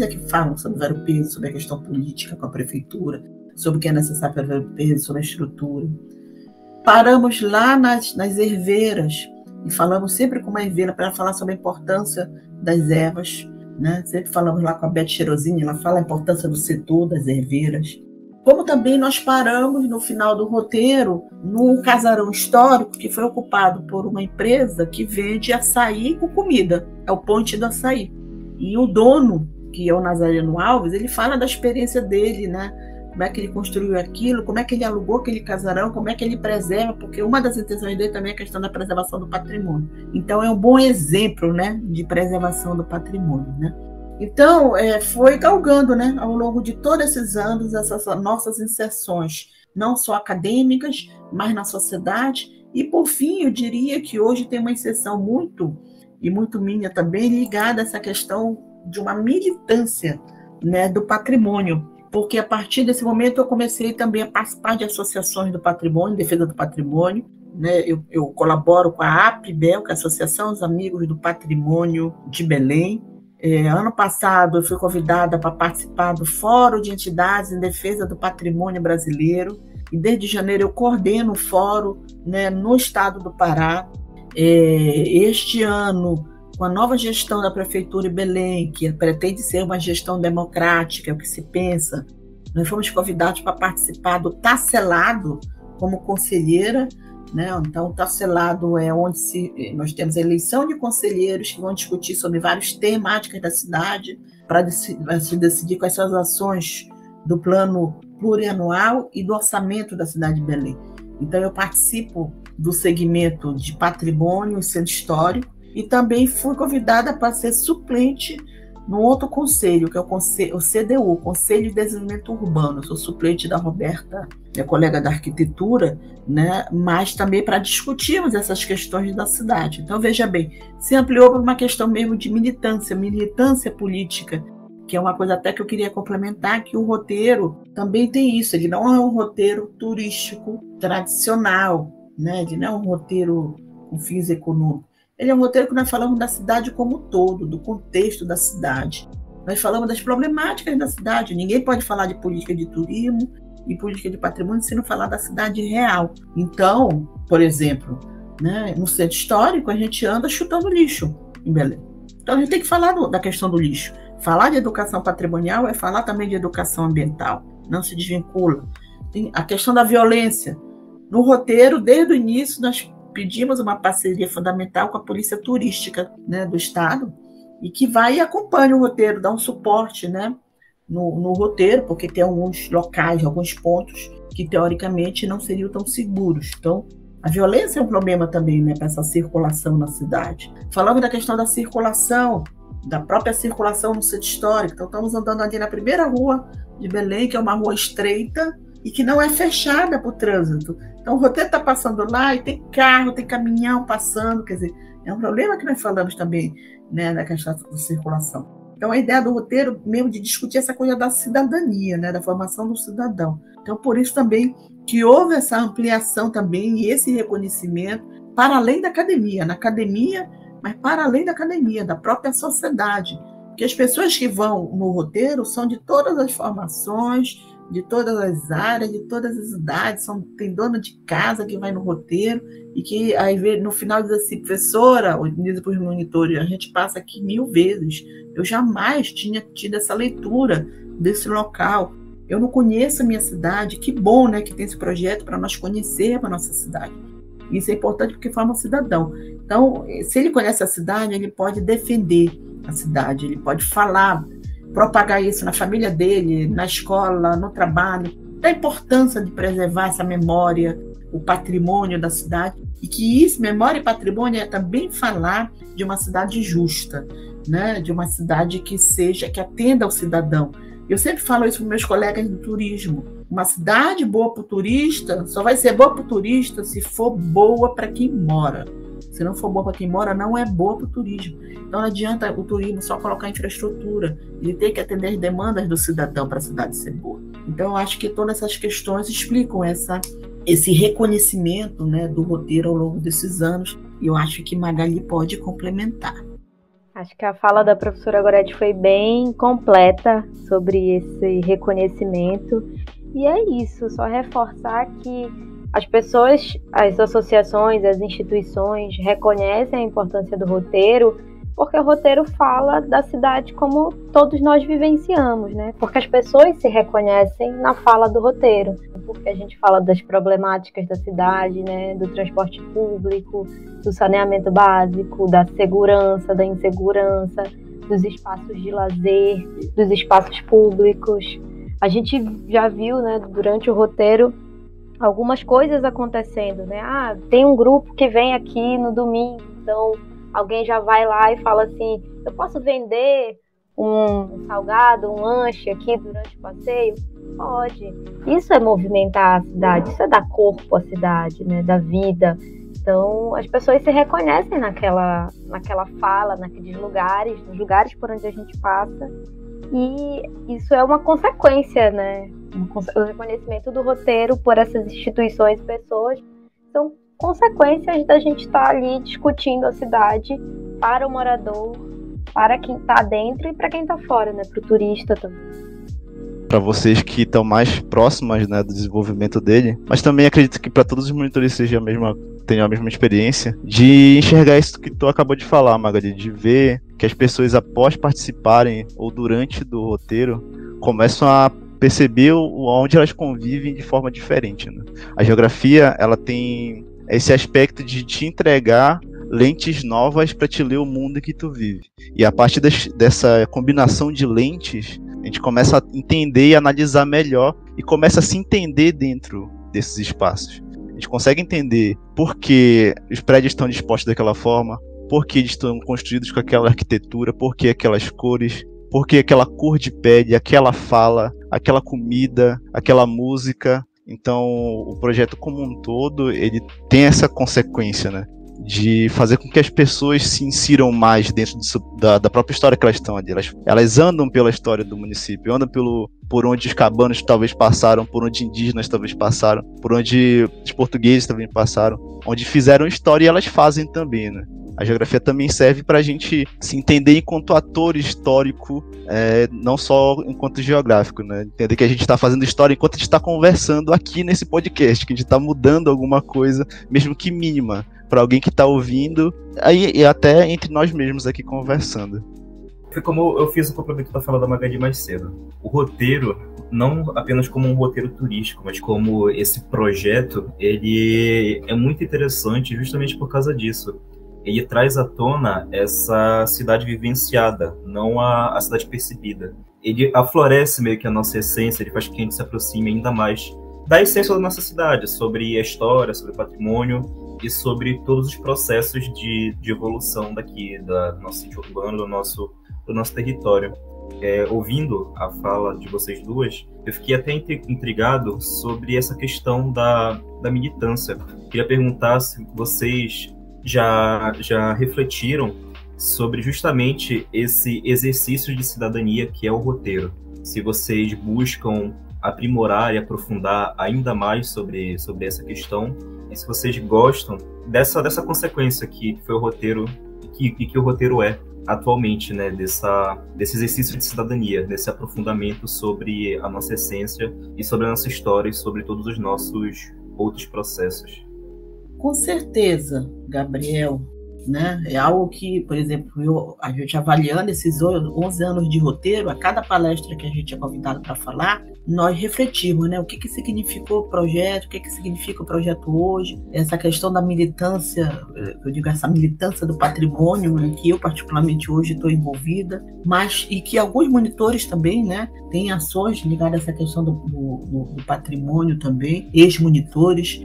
é que falam sobre o Ver o Peso, sobre a questão política com a prefeitura, sobre o que é necessário para o Ver o Peso, sobre a estrutura. Paramos lá nas herveiras e falamos sempre com uma herveira para falar sobre a importância das ervas, né? Sempre falamos lá com a Beth Cheirosini, ela fala a importância do setor das herveiras. Como também nós paramos no final do roteiro num casarão histórico que foi ocupado por uma empresa que vende açaí com comida, é o Ponte do Açaí. E o dono, que é o Nazareno Alves, ele fala da experiência dele, né? Como é que ele construiu aquilo, como é que ele alugou aquele casarão, como é que ele preserva, porque uma das intenções dele também é a questão da preservação do patrimônio. Então é um bom exemplo, né, de preservação do patrimônio, né? Então, foi galgando, né, ao longo de todos esses anos, essas nossas inserções, não só acadêmicas, mas na sociedade. E, por fim, eu diria que hoje tem uma inserção muito minha também, ligada a essa questão de uma militância, né, do patrimônio. Porque, a partir desse momento, eu comecei também a participar de associações do patrimônio, defesa do patrimônio. Né? Eu colaboro com a APBEL, que é a Associação dos Amigos do Patrimônio de Belém. Ano passado eu fui convidada para participar do Fórum de Entidades em Defesa do Patrimônio Brasileiro, e desde janeiro eu coordeno o fórum, né, no estado do Pará. Este ano, com a nova gestão da Prefeitura de Belém, que pretende ser uma gestão democrática, é o que se pensa, nós fomos convidados para participar do Tacelado como conselheira, né? Então, o Tacelado é onde nós temos a eleição de conselheiros que vão discutir sobre várias temáticas da cidade para se decidir quais são as ações do plano plurianual e do orçamento da cidade de Belém. Então, eu participo do segmento de patrimônio e centro histórico e também fui convidada para ser suplente no outro conselho, que é o CDU, Conselho de Desenvolvimento Urbano. Eu sou suplente da Roberta, minha colega da arquitetura, né? Mas também para discutirmos essas questões da cidade. Então, veja bem, se ampliou para uma questão mesmo de militância política, que é uma coisa até que eu queria complementar, que o roteiro também tem isso, ele não é um roteiro turístico tradicional, né? Ele não é um roteiro com fins econômicos. Ele é um roteiro que nós falamos da cidade como um todo, do contexto da cidade. Nós falamos das problemáticas da cidade. Ninguém pode falar de política de turismo e política de patrimônio se não falar da cidade real. Então, por exemplo, né, no centro histórico, a gente anda chutando lixo em Belém. Então, a gente tem que falar da questão do lixo. Falar de educação patrimonial é falar também de educação ambiental. Não se desvincula. Tem a questão da violência. No roteiro, desde o início, nós pedimos uma parceria fundamental com a Polícia Turística, né, do Estado, e que vai e acompanha o roteiro, dá um suporte, né, no roteiro, porque tem alguns locais, alguns pontos que, teoricamente, não seriam tão seguros. Então, a violência é um problema também, né, para essa circulação na cidade. Falamos da questão da circulação, da própria circulação no centro histórico. Então, estamos andando ali na primeira rua de Belém, que é uma rua estreita e que não é fechada para o trânsito. Então, o roteiro está passando lá e tem carro, tem caminhão passando, quer dizer, é um problema que nós falamos também, né, na questão da circulação. Então, a ideia do roteiro mesmo de discutir essa coisa da cidadania, né, da formação do cidadão. Então, por isso também que houve essa ampliação também e esse reconhecimento para além da academia, na academia, mas para além da academia, da própria sociedade. Porque as pessoas que vão no roteiro são de todas as formações, de todas as áreas, de todas as idades, tem dona de casa que vai no roteiro e que aí no final diz assim, professora, diz para os monitores, a gente passa aqui 1000 vezes, eu jamais tinha tido essa leitura desse local, eu não conheço a minha cidade, que bom, né, que tem esse projeto para nós conhecermos a nossa cidade. Isso é importante porque forma um cidadão. Então, se ele conhece a cidade, ele pode defender a cidade, ele pode falar, propagar isso na família dele, na escola, no trabalho, da importância de preservar essa memória, o patrimônio da cidade, e que isso, memória e patrimônio, é também falar de uma cidade justa, né? De uma cidade que atenda ao cidadão. Eu sempre falo isso para meus colegas do turismo. Uma cidade boa para o turista só vai ser boa para o turista se for boa para quem mora. Se não for boa para quem mora, não é boa para o turismo. Então não adianta o turismo só colocar infraestrutura, ele tem que atender as demandas do cidadão para a cidade ser boa. Então eu acho que todas essas questões explicam esse reconhecimento, né, do roteiro ao longo desses anos, e eu acho que Magali pode complementar. Acho que a fala da professora Gorete foi bem completa sobre esse reconhecimento, e é isso, só reforçar que as pessoas, as associações, as instituições reconhecem a importância do roteiro, porque o roteiro fala da cidade como todos nós vivenciamos, né? Porque as pessoas se reconhecem na fala do roteiro, porque a gente fala das problemáticas da cidade, né? Do transporte público, do saneamento básico, da segurança, da insegurança, dos espaços de lazer, dos espaços públicos. A gente já viu, né, durante o roteiro, algumas coisas acontecendo, né? Ah, tem um grupo que vem aqui no domingo, então alguém já vai lá e fala assim, eu posso vender um salgado, um lanche aqui durante o passeio? Pode. Isso é movimentar a cidade, isso é dar corpo à cidade, né? Da vida. Então, as pessoas se reconhecem naquela fala, naqueles lugares, nos lugares por onde a gente passa, e isso é uma consequência, né? O reconhecimento do roteiro por essas instituições e pessoas são consequências da gente estar ali discutindo a cidade para o morador, para quem está dentro e para quem está fora, né? Para o turista também. Para vocês que estão mais próximas, né, do desenvolvimento dele, mas também acredito que para todos os monitoristas tenham a mesma experiência de enxergar isso que tu acabou de falar, Magali, de ver que as pessoas após participarem ou durante do roteiro começam a perceber onde elas convivem de forma diferente, né? A geografia, ela tem esse aspecto de te entregar lentes novas para te ler o mundo que tu vive. E a partir dessa combinação de lentes, a gente começa a entender e analisar melhor e começa a se entender dentro desses espaços. A gente consegue entender por que os prédios estão dispostos daquela forma, por que eles estão construídos com aquela arquitetura, por que aquelas cores, por que aquela cor de pele, aquela fala, aquela comida, aquela música. Então, o projeto como um todo, ele tem essa consequência, né? de fazer com que as pessoas se insiram mais dentro da própria história que elas estão ali. Elas andam pela história do município, andam por onde os cabanos talvez passaram, por onde indígenas talvez passaram, por onde os portugueses também passaram, onde fizeram história e elas fazem também, né? A geografia também serve para a gente se entender enquanto ator histórico, não só enquanto geográfico, né? Entender que a gente está fazendo história enquanto a gente está conversando aqui nesse podcast, que a gente está mudando alguma coisa, mesmo que mínima, para alguém que está ouvindo, e até entre nós mesmos aqui conversando. Foi como eu fiz o complemento da fala da Magali mais cedo. O roteiro, não apenas como um roteiro turístico, mas como esse projeto, ele é muito interessante justamente por causa disso. Ele traz à tona essa cidade vivenciada, não a cidade percebida. Ele aflorece meio que a nossa essência, ele faz com que a gente se aproxime ainda mais da essência da nossa cidade, sobre a história, sobre o patrimônio e sobre todos os processos de evolução daqui, do nosso sítio urbano, do nosso território. Ouvindo a fala de vocês duas, eu fiquei até intrigado sobre essa questão da militância. Queria perguntar se vocês já refletiram sobre justamente esse exercício de cidadania que é o roteiro. Se vocês buscam aprimorar e aprofundar ainda mais sobre essa questão, e se vocês gostam dessa consequência que foi o roteiro, que o roteiro é atualmente, né, desse exercício de cidadania, desse aprofundamento sobre a nossa essência e sobre a nossa história e sobre todos os nossos outros processos. Com certeza, Gabriel, né? É algo que, por exemplo, a gente avaliando esses 11 anos de roteiro, a cada palestra que a gente é convidado para falar, nós refletimos, né? O que significou o projeto, o que significa o projeto hoje, essa questão da militância, eu digo essa militância do patrimônio, né, que eu particularmente hoje estou envolvida, mas e que alguns monitores também, né, têm ações ligadas a essa questão do patrimônio também, ex-monitores,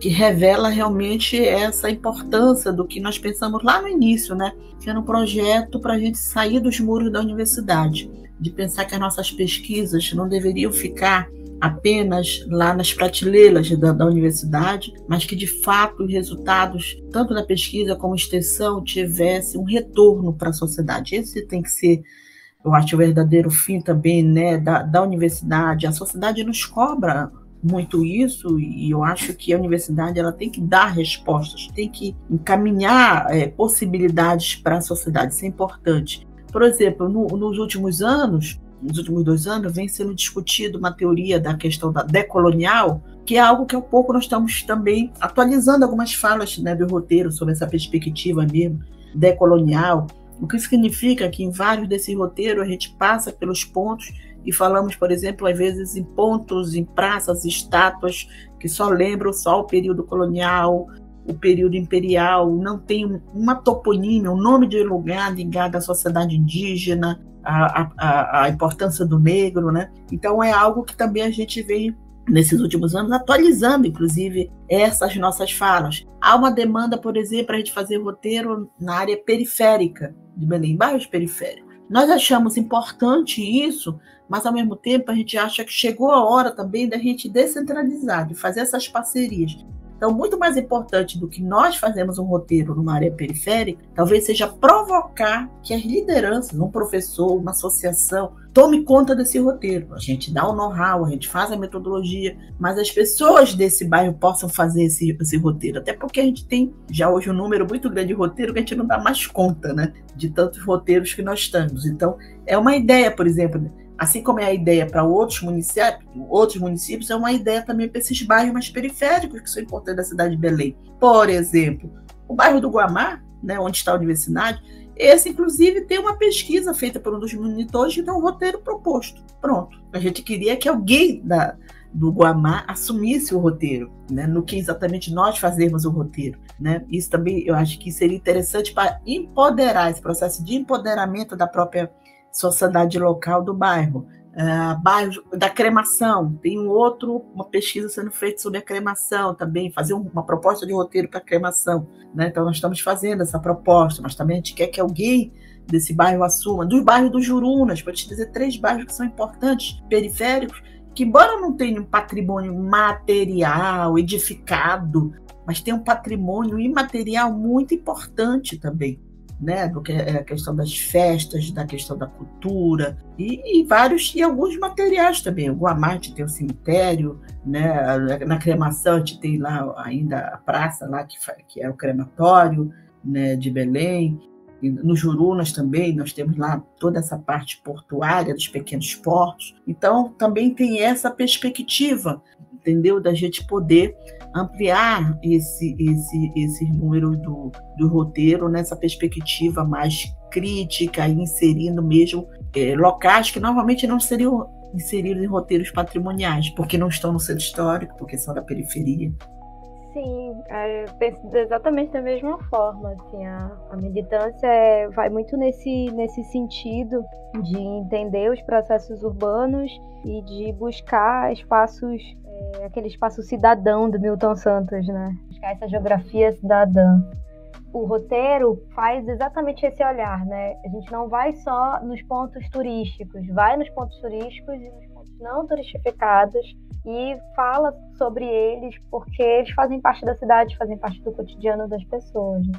que revela realmente essa importância do que nós pensamos lá no início, né? Que era um projeto para a gente sair dos muros da universidade, de pensar que as nossas pesquisas não deveriam ficar apenas lá nas prateleiras da universidade, mas que de fato os resultados, tanto da pesquisa como extensão, tivessem um retorno para a sociedade. Esse tem que ser, eu acho, o verdadeiro fim também, né, da universidade. A sociedade nos cobra muito isso, e eu acho que a universidade ela tem que dar respostas, tem que encaminhar possibilidades para a sociedade, isso é importante. Por exemplo, nos últimos 2 anos, vem sendo discutido uma teoria da questão da decolonial, que é algo que há pouco nós estamos também atualizando algumas falas, né, do roteiro sobre essa perspectiva mesmo, decolonial, o que significa que em vários desses roteiros a gente passa pelos pontos e falamos, por exemplo, às vezes em pontos, em praças, estátuas que só lembram só o período colonial, o período imperial, não tem uma toponímia, um nome de lugar ligado à sociedade indígena, a importância do negro, né? Então é algo que também a gente vem, nesses últimos anos, atualizando, inclusive, essas nossas falas. Há uma demanda, por exemplo, para a gente fazer roteiro na área periférica de Belém, bairros periféricos. Nós achamos importante isso, mas, ao mesmo tempo, a gente acha que chegou a hora também da gente descentralizar, de fazer essas parcerias. Então, muito mais importante do que nós fazermos um roteiro numa área periférica, talvez seja provocar que as lideranças, um professor, uma associação, tome conta desse roteiro. A gente dá o know-how, a gente faz a metodologia, mas as pessoas desse bairro possam fazer esse roteiro. Até porque a gente tem já hoje um número muito grande de roteiro que a gente não dá mais conta, né, de tantos roteiros que nós temos. Então, é uma ideia, por exemplo, assim como é a ideia para outros municípios, é uma ideia também para esses bairros mais periféricos que são importantes da cidade de Belém. Por exemplo, o bairro do Guamá, né, onde está a universidade, esse, inclusive, tem uma pesquisa feita por um dos monitores que tem um roteiro proposto. Pronto. A gente queria que alguém do Guamá assumisse o roteiro, né, no que exatamente nós fazemos o roteiro, né? Isso também eu acho que seria interessante para empoderar esse processo de empoderamento da própria sociedade local do bairro. Bairro da cremação, tem uma pesquisa sendo feita sobre a cremação também, fazer uma proposta de roteiro para a cremação, né? Então nós estamos fazendo essa proposta, mas também a gente quer que alguém desse bairro assuma, dos bairros dos Jurunas, para te dizer 3 bairros que são importantes, periféricos, que embora não tenham um patrimônio material, edificado, mas tem um patrimônio imaterial muito importante também, né? Do que é a questão das festas, da questão da cultura e alguns materiais também. O Guamá tem o cemitério, né? Na cremação a gente tem lá ainda a praça lá que é o crematório, né, de Belém. E no Jurunas também nós temos lá toda essa parte portuária dos pequenos portos. Então também tem essa perspectiva, entendeu, da gente poder ampliar esse número do roteiro nessa perspectiva mais crítica, inserindo mesmo locais que normalmente não seriam inseridos em roteiros patrimoniais, porque não estão no centro histórico, porque são da periferia. Sim, eu penso exatamente da mesma forma. Assim, a militância vai muito nesse sentido de entender os processos urbanos e de buscar espaços, aquele espaço cidadão do Milton Santos, né? Buscar essa geografia cidadã. O roteiro faz exatamente esse olhar, né? A gente não vai só nos pontos turísticos, vai nos pontos turísticos e nos pontos não turistificados e fala sobre eles porque eles fazem parte da cidade, fazem parte do cotidiano das pessoas. Né?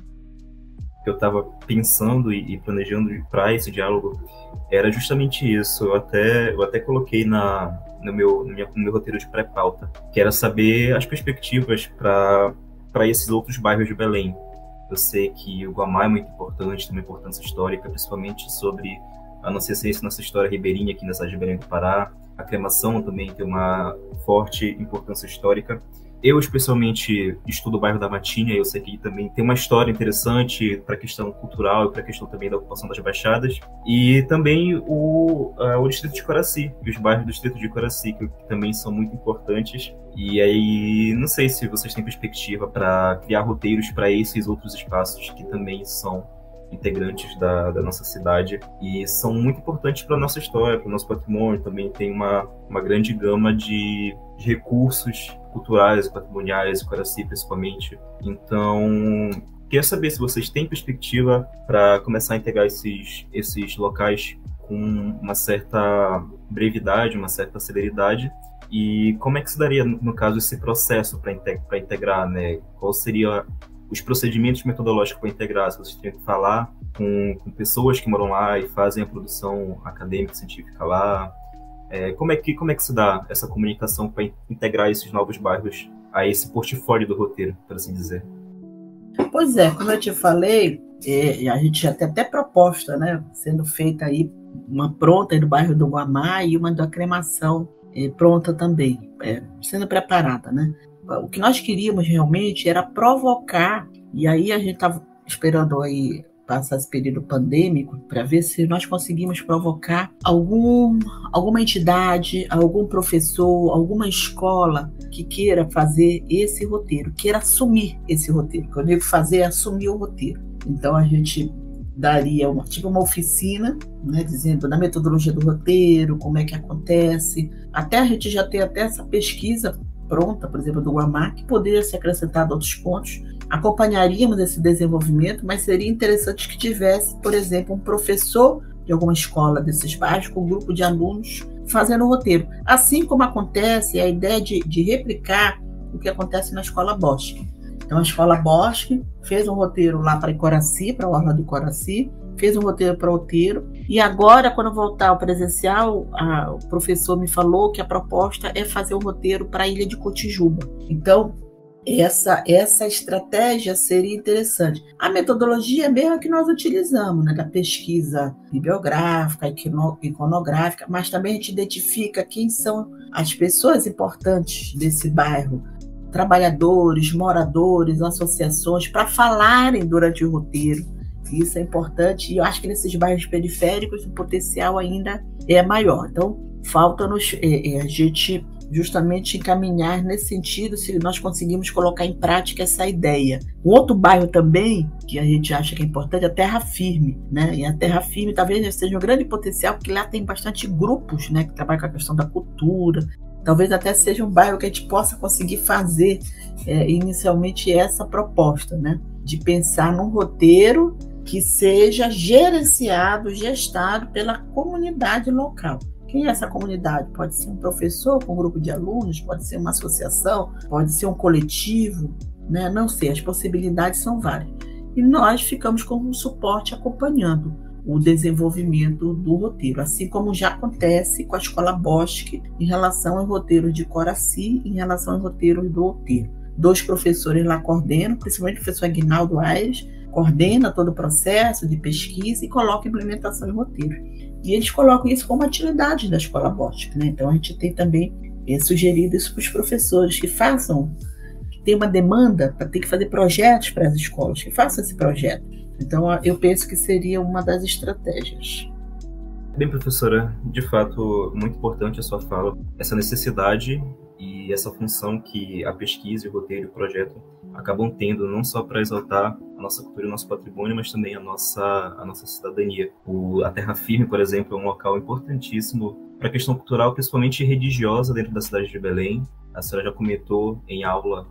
Eu estava pensando e planejando para esse diálogo era justamente isso. Eu até coloquei no meu roteiro de pré-pauta, que era saber as perspectivas para esses outros bairros de Belém. Eu sei que o Guamá é muito importante, tem uma importância histórica, principalmente sobre a nossa essência, nossa história ribeirinha aqui na cidade de Belém do Pará. A cremação também tem uma forte importância histórica. Eu, especialmente, estudo o bairro da Matinha, eu sei que também tem uma história interessante para a questão cultural e para a questão também da ocupação das Baixadas. E também o distrito de Coraci, e os bairros do distrito de Coraci, que também são muito importantes. E aí, não sei se vocês têm perspectiva para criar roteiros para esses outros espaços que também são integrantes da nossa cidade e são muito importantes para a nossa história, para o nosso patrimônio. Também tem uma grande gama de recursos culturais e patrimoniais, o Coraci principalmente. Então, queria saber se vocês têm perspectiva para começar a integrar esses locais com uma certa brevidade, uma certa celeridade. E como é que se daria, no caso, esse processo para integrar, né? Qual seria os procedimentos metodológicos para integrar? Se vocês têm que falar com pessoas que moram lá e fazem a produção acadêmica, científica lá, como é que se dá essa comunicação para integrar esses novos bairros a esse portfólio do roteiro, por assim dizer? Pois é, como eu te falei, a gente já tem até proposta, né, sendo feita aí, uma pronta aí do bairro do Guamá e uma da cremação pronta também, sendo preparada, né? O que nós queríamos realmente era provocar, e aí a gente estava esperando aí passar esse período pandêmico para ver se nós conseguimos provocar alguma entidade, algum professor, alguma escola que queira fazer esse roteiro, queira assumir esse roteiro. O que eu digo fazer é assumir o roteiro. Então a gente daria uma oficina, né, dizendo da metodologia do roteiro, como é que acontece. Até a gente já tem até essa pesquisa pronta, por exemplo, do Guamá, que poderia ser acrescentado outros pontos. Acompanharíamos esse desenvolvimento, mas seria interessante que tivesse, por exemplo, um professor de alguma escola desses bairros, com um grupo de alunos fazendo o roteiro. Assim como acontece a ideia de replicar o que acontece na Escola Bosque. Então, a Escola Bosque fez um roteiro lá para Coraci, para a Orla do Coraci, fez um roteiro para Outeiro, e agora, quando voltar ao presencial, o professor me falou que a proposta é fazer um roteiro para a Ilha de Cotijuba. Então, essa estratégia seria interessante. A metodologia mesmo que nós utilizamos, né, da pesquisa bibliográfica, iconográfica, mas também a gente identifica quem são as pessoas importantes desse bairro, trabalhadores, moradores, associações, para falarem durante o roteiro. Isso é importante, e eu acho que nesses bairros periféricos o potencial ainda é maior. Então, falta-nos a gente justamente encaminhar nesse sentido, se nós conseguimos colocar em prática essa ideia. Um outro bairro também, que a gente acha que é importante, é a Terra Firme, né? E a Terra Firme talvez seja um grande potencial, porque lá tem bastante grupos, né, que trabalham com a questão da cultura. Talvez até seja um bairro que a gente possa conseguir fazer inicialmente essa proposta, né? De pensar num roteiro que seja gerenciado, gestado pela comunidade local. Quem é essa comunidade? Pode ser um professor com um grupo de alunos, pode ser uma associação, pode ser um coletivo, né? Não sei, as possibilidades são várias. E nós ficamos como um suporte acompanhando o desenvolvimento do roteiro, assim como já acontece com a Escola Bosque em relação ao roteiro de Coraci, em relação ao roteiro do Outeiro. 2 professores lá coordenam, principalmente o professor Aguinaldo Aires, coordena todo o processo de pesquisa e coloca implementação em roteiro. E eles colocam isso como atividade da Escola Bosque, né? Então a gente tem também sugerido isso para os professores que façam, que tem uma demanda para ter que fazer projetos para as escolas, que façam esse projeto. Então eu penso que seria uma das estratégias. Bem, professora, de fato, muito importante a sua fala, essa necessidade e essa função que a pesquisa, o roteiro e o projeto acabam tendo, não só para exaltar a nossa cultura e o nosso patrimônio, mas também a nossa cidadania. A Terra Firme, por exemplo, é um local importantíssimo para a questão cultural, principalmente religiosa, dentro da cidade de Belém. A senhora já comentou em aula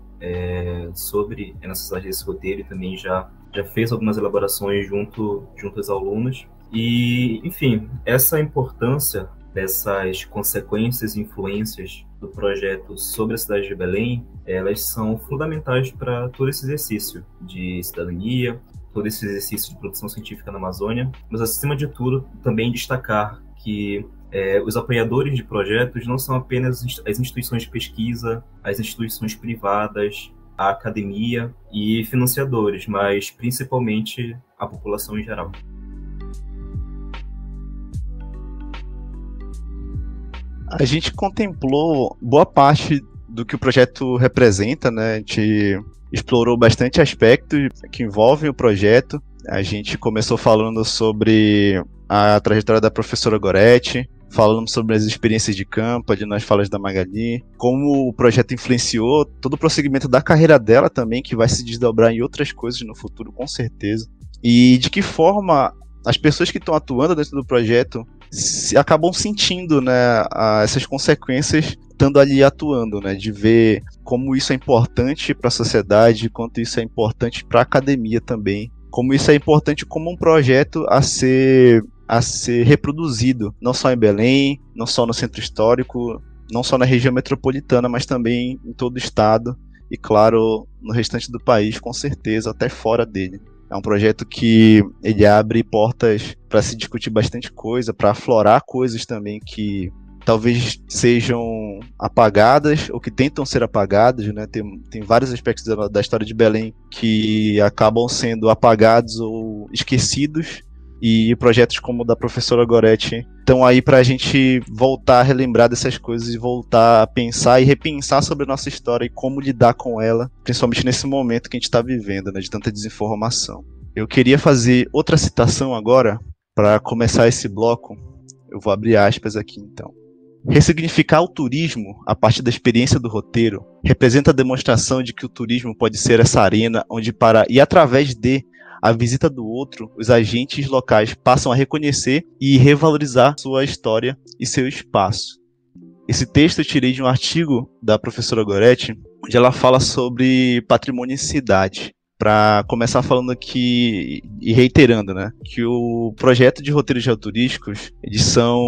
sobre a necessidade desse roteiro e também já fez algumas elaborações junto aos alunos. E, enfim, essa importância dessas consequências e influências do projeto sobre a cidade de Belém, elas são fundamentais para todo esse exercício de cidadania, todo esse exercício de produção científica na Amazônia, mas, acima de tudo, também destacar que os apoiadores de projetos não são apenas as instituições de pesquisa, as instituições privadas, a academia e financiadores, mas principalmente a população em geral. A gente contemplou boa parte do que o projeto representa, né? A gente explorou bastante aspectos que envolvem o projeto. A gente começou falando sobre a trajetória da professora Goretti, falando sobre as experiências de campo, de nas falas da Magali, como o projeto influenciou todo o prosseguimento da carreira dela também, que vai se desdobrar em outras coisas no futuro, com certeza. E de que forma as pessoas que estão atuando dentro do projeto acabam sentindo, né, essas consequências estando ali atuando, né, de ver como isso é importante para a sociedade, quanto isso é importante para a academia também, como isso é importante como um projeto a ser reproduzido, não só em Belém, não só no centro histórico, não só na região metropolitana, mas também em todo o estado e, claro, no restante do país, com certeza, até fora dele. É um projeto que ele abre portas para se discutir bastante coisa, para aflorar coisas também que talvez sejam apagadas ou que tentam ser apagadas, né? Tem vários aspectos da história de Belém que acabam sendo apagados ou esquecidos, e projetos como o da professora Goretti estão aí para a gente voltar a relembrar dessas coisas e voltar a pensar e repensar sobre a nossa história e como lidar com ela, principalmente nesse momento que a gente está vivendo, né, de tanta desinformação. Eu queria fazer outra citação agora para começar esse bloco. Eu vou abrir aspas aqui então. Ressignificar o turismo a partir da experiência do roteiro representa a demonstração de que o turismo pode ser essa arena onde, para e através de a visita do outro, os agentes locais passam a reconhecer e revalorizar sua história e seu espaço. Esse texto eu tirei de um artigo da professora Goretti, onde ela fala sobre patrimônio e cidade. Para começar falando aqui e reiterando, né, que o projeto de roteiros geoturísticos, eles são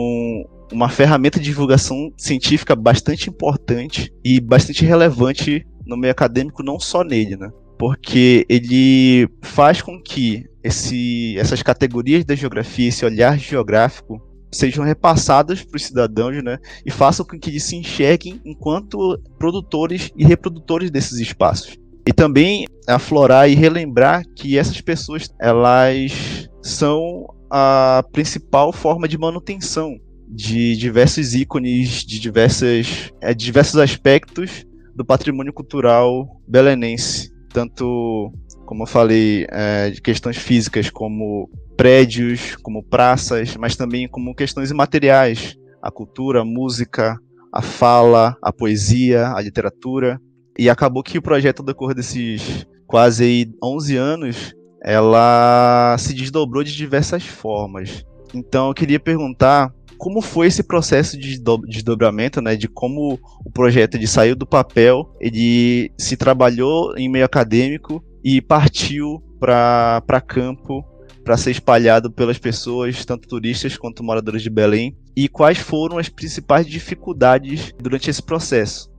uma ferramenta de divulgação científica bastante importante e bastante relevante no meio acadêmico, não só nele, né? Porque ele faz com que essas categorias da geografia, esse olhar geográfico, sejam repassadas para os cidadãos, né, e façam com que eles se enxerguem enquanto produtores e reprodutores desses espaços. E também aflorar e relembrar que essas pessoas, elas são a principal forma de manutenção de diversos ícones, de diversos aspectos do patrimônio cultural belenense. Tanto, como eu falei, de questões físicas como prédios, como praças, mas também como questões imateriais, a cultura, a música, a fala, a poesia, a literatura. E acabou que o projeto, ao decorrer desses quase aí 11 anos, ela se desdobrou de diversas formas. Então eu queria perguntar como foi esse processo de desdobramento, né, de como o projeto ele saiu do papel, ele se trabalhou em meio acadêmico e partiu para campo, para ser espalhado pelas pessoas, tanto turistas quanto moradores de Belém, e quais foram as principais dificuldades durante esse processo?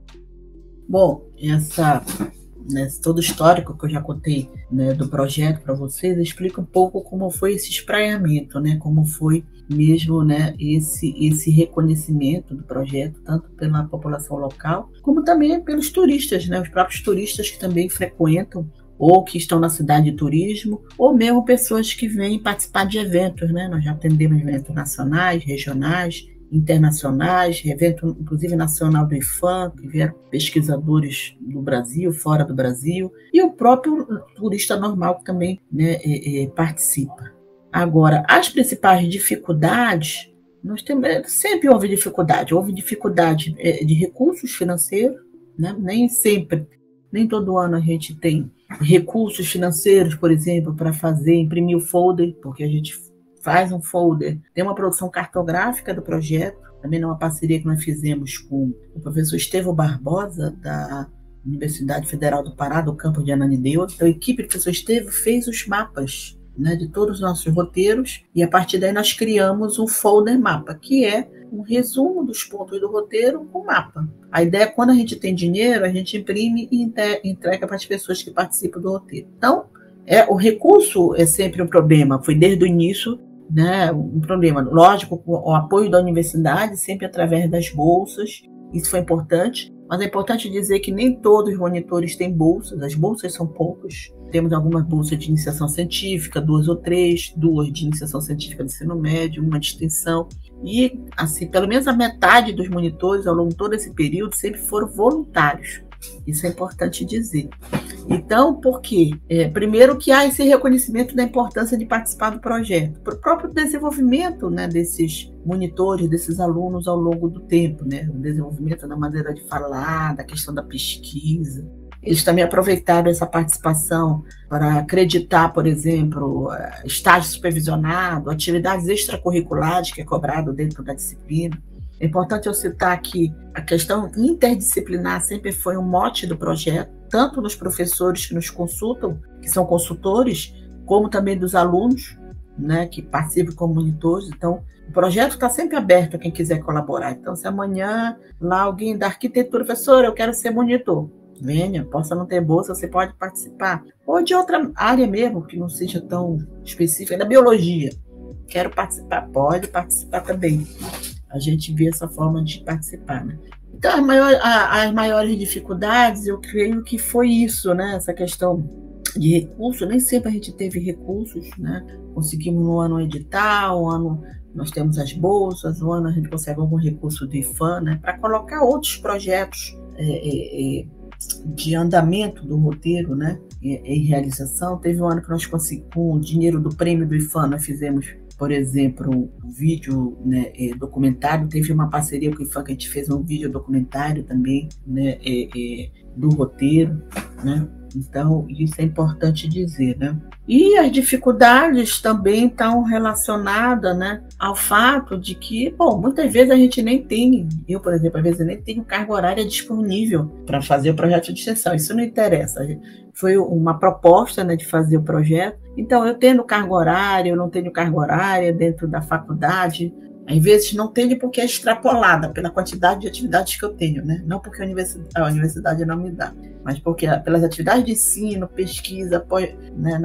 Bom, né, todo o histórico que eu já contei, né, do projeto para vocês, explica um pouco como foi esse espraiamento, né, como foi mesmo, né, esse reconhecimento do projeto, tanto pela população local, como também pelos turistas, né, os próprios turistas que também frequentam ou que estão na cidade de turismo, ou mesmo pessoas que vêm participar de eventos, né? Nós já atendemos eventos nacionais, regionais, internacionais, evento inclusive nacional do IFAM, que vieram pesquisadores do Brasil, fora do Brasil, e o próprio turista normal que também, né, participa. Agora, as principais dificuldades, nós temos, sempre houve dificuldade de recursos financeiros, né? Nem todo ano a gente tem recursos financeiros, por exemplo, para imprimir o folder, porque a gente faz um folder, tem uma produção cartográfica do projeto, também numa parceria que nós fizemos com o professor Estevão Barbosa, da Universidade Federal do Pará, do campus de Ananindeua. Então, a equipe do professor Estevão fez os mapas, né, de todos os nossos roteiros, e a partir daí nós criamos um folder mapa, que é um resumo dos pontos do roteiro com mapa. A ideia é que quando a gente tem dinheiro, a gente imprime e entrega para as pessoas que participam do roteiro. Então, o recurso é sempre um problema, foi desde o início, né, um problema. Lógico, com o apoio da universidade, sempre através das bolsas, isso foi importante, mas é importante dizer que nem todos os monitores têm bolsas, as bolsas são poucas. Temos algumas bolsas de iniciação científica, 2 ou 3, 2 de iniciação científica de ensino médio, uma de extensão. E, assim, pelo menos a metade dos monitores, ao longo de todo esse período, sempre foram voluntários. Isso é importante dizer. Então, por quê? Primeiro que há esse reconhecimento da importância de participar do projeto, para o próprio desenvolvimento, né, desses monitores, desses alunos ao longo do tempo, né? O desenvolvimento da maneira de falar, da questão da pesquisa. Eles também aproveitaram essa participação para acreditar, por exemplo, estágio supervisionado, atividades extracurriculares que é cobrado dentro da disciplina. É importante eu citar que a questão interdisciplinar sempre foi um mote do projeto, tanto nos professores que nos consultam, que são consultores, como também dos alunos, né, que participam como monitores. Então, o projeto está sempre aberto a quem quiser colaborar. Então, se amanhã lá alguém da arquitetura, professor, eu quero ser monitor, venha, possa não ter bolsa, você pode participar. Ou de outra área mesmo, que não seja tão específica, da biologia. Quero participar, pode participar também. A gente vê essa forma de participar, né? Então, as maiores dificuldades, eu creio que foi isso, né? Essa questão de recursos, nem sempre a gente teve recursos, né? Conseguimos no ano um edital, um ano nós temos as bolsas, um ano a gente consegue algum recurso do IFAM, né? Para colocar outros projetos de andamento do roteiro, né, em realização. Teve um ano que nós conseguimos, com o dinheiro do prêmio do IFAM, nós fizemos, por exemplo, um vídeo, né, documentário. Teve uma parceria com o IFAM que a gente fez um vídeo documentário também, né, do roteiro, né? Então, isso é importante dizer, né? E as dificuldades também estão relacionadas, né, ao fato de que, bom, muitas vezes a gente nem tem, eu, por exemplo, às vezes nem tenho carga horária disponível para fazer o projeto de extensão. Isso não interessa. Foi uma proposta, né, de fazer o projeto. Então, eu tendo carga horária, eu não tenho carga horária dentro da faculdade. Às vezes não tenho porque é extrapolada pela quantidade de atividades que eu tenho, né? Não porque a universidade não me dá, mas porque pelas atividades de ensino, pesquisa, né,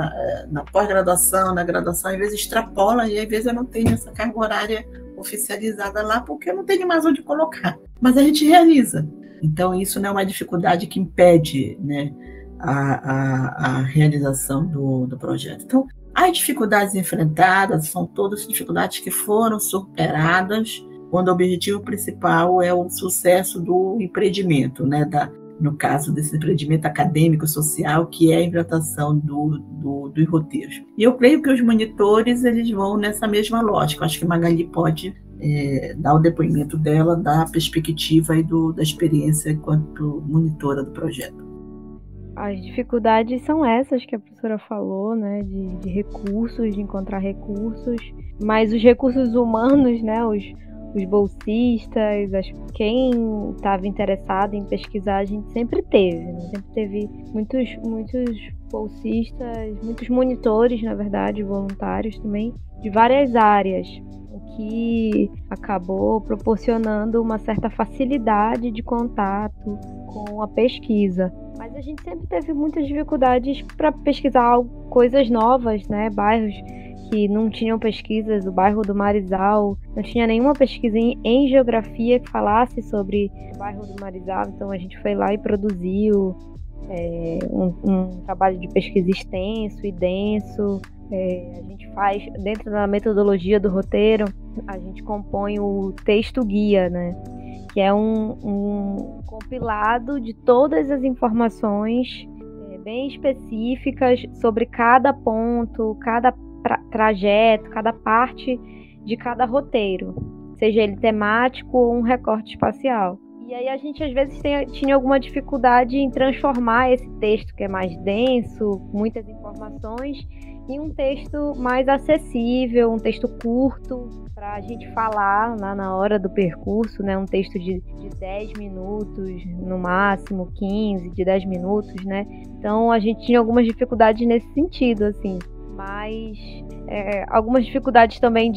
na pós-graduação, na graduação, às vezes extrapola e às vezes eu não tenho essa carga horária oficializada lá porque eu não tenho mais onde colocar. Mas a gente realiza. Então isso não é uma dificuldade que impede, né, a realização do projeto. Então, as dificuldades enfrentadas são todas dificuldades que foram superadas quando o objetivo principal é o sucesso do empreendimento, né? No caso desse empreendimento acadêmico-social, que é a implantação dos roteiros. E eu creio que os monitores eles vão nessa mesma lógica. Acho que Magali pode dar o depoimento dela, da perspectiva e da experiência enquanto monitora do projeto. As dificuldades são essas que a professora falou, né, de recursos, de encontrar recursos, mas os recursos humanos, né, os bolsistas, quem estava interessado em pesquisar, a gente sempre teve, né? Sempre teve muitos bolsistas, muitos monitores, na verdade, voluntários também, de várias áreas, o que acabou proporcionando uma certa facilidade de contato com a pesquisa. Mas a gente sempre teve muitas dificuldades para pesquisar coisas novas, né? Bairros que não tinham pesquisas, o bairro do Marizal não tinha nenhuma pesquisa em geografia que falasse sobre o bairro do Marizal, então a gente foi lá e produziu um trabalho de pesquisa extenso e denso. A gente faz, dentro da metodologia do roteiro, a gente compõe o texto guia, né? Que é um compilado de todas as informações bem específicas sobre cada ponto, cada trajeto, cada parte de cada roteiro, seja ele temático ou um recorte espacial. E aí a gente às vezes tinha alguma dificuldade em transformar esse texto que é mais denso, muitas informações, em um texto mais acessível, um texto curto, para a gente falar lá na hora do percurso, né? Um texto de 10 minutos, no máximo 15, de 10 minutos, né? Então a gente tinha algumas dificuldades nesse sentido, assim. Mas algumas dificuldades também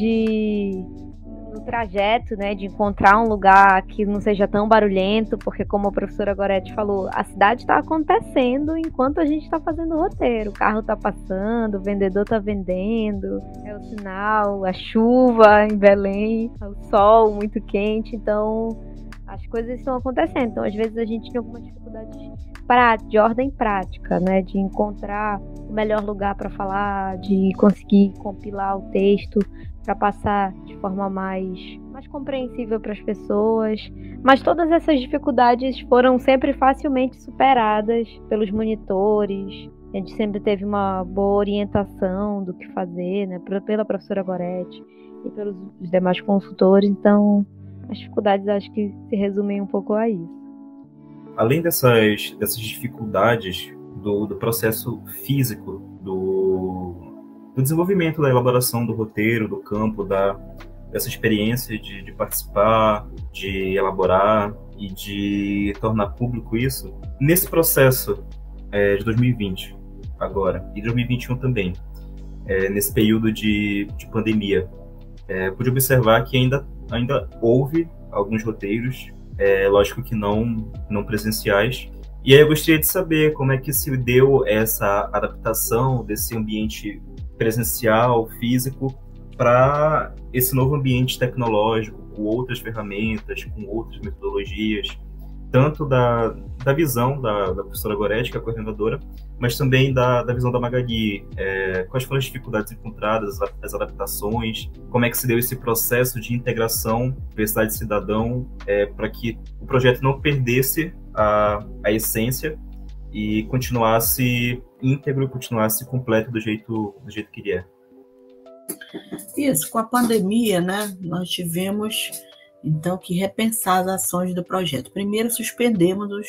no trajeto, né, de encontrar um lugar que não seja tão barulhento, porque como a professora Goretti falou, a cidade está acontecendo enquanto a gente está fazendo o roteiro. O carro está passando, o vendedor está vendendo, é o sinal, a chuva em Belém, o sol muito quente, então as coisas estão acontecendo. Então às vezes a gente tem algumas dificuldades de ordem prática, né, de encontrar o melhor lugar para falar, de conseguir compilar o texto para passar de forma mais compreensível para as pessoas. Mas todas essas dificuldades foram sempre facilmente superadas pelos monitores. A gente sempre teve uma boa orientação do que fazer, né, pela professora Goretti e pelos demais consultores. Então, as dificuldades acho que se resumem um pouco a isso. Além dessas dificuldades do processo físico, do desenvolvimento da elaboração do roteiro, do campo, dessa experiência de participar, de elaborar e de tornar público isso, nesse processo de 2020 agora, e 2021 também, nesse período de pandemia, pude observar que ainda houve alguns roteiros, lógico que não presenciais. E aí eu gostaria de saber como é que se deu essa adaptação desse ambiente presencial, físico, para esse novo ambiente tecnológico, com outras ferramentas, com outras metodologias, tanto da visão da professora Goretti, que é a coordenadora, mas também da visão da Magali. Quais foram as dificuldades encontradas, as adaptações, como é que se deu esse processo de integração Universidade Cidadão para que o projeto não perdesse a essência e continuasse íntegro, continuasse completo do jeito que ele é. Isso, com a pandemia, né, nós tivemos então que repensar as ações do projeto. Primeiro, suspendemos o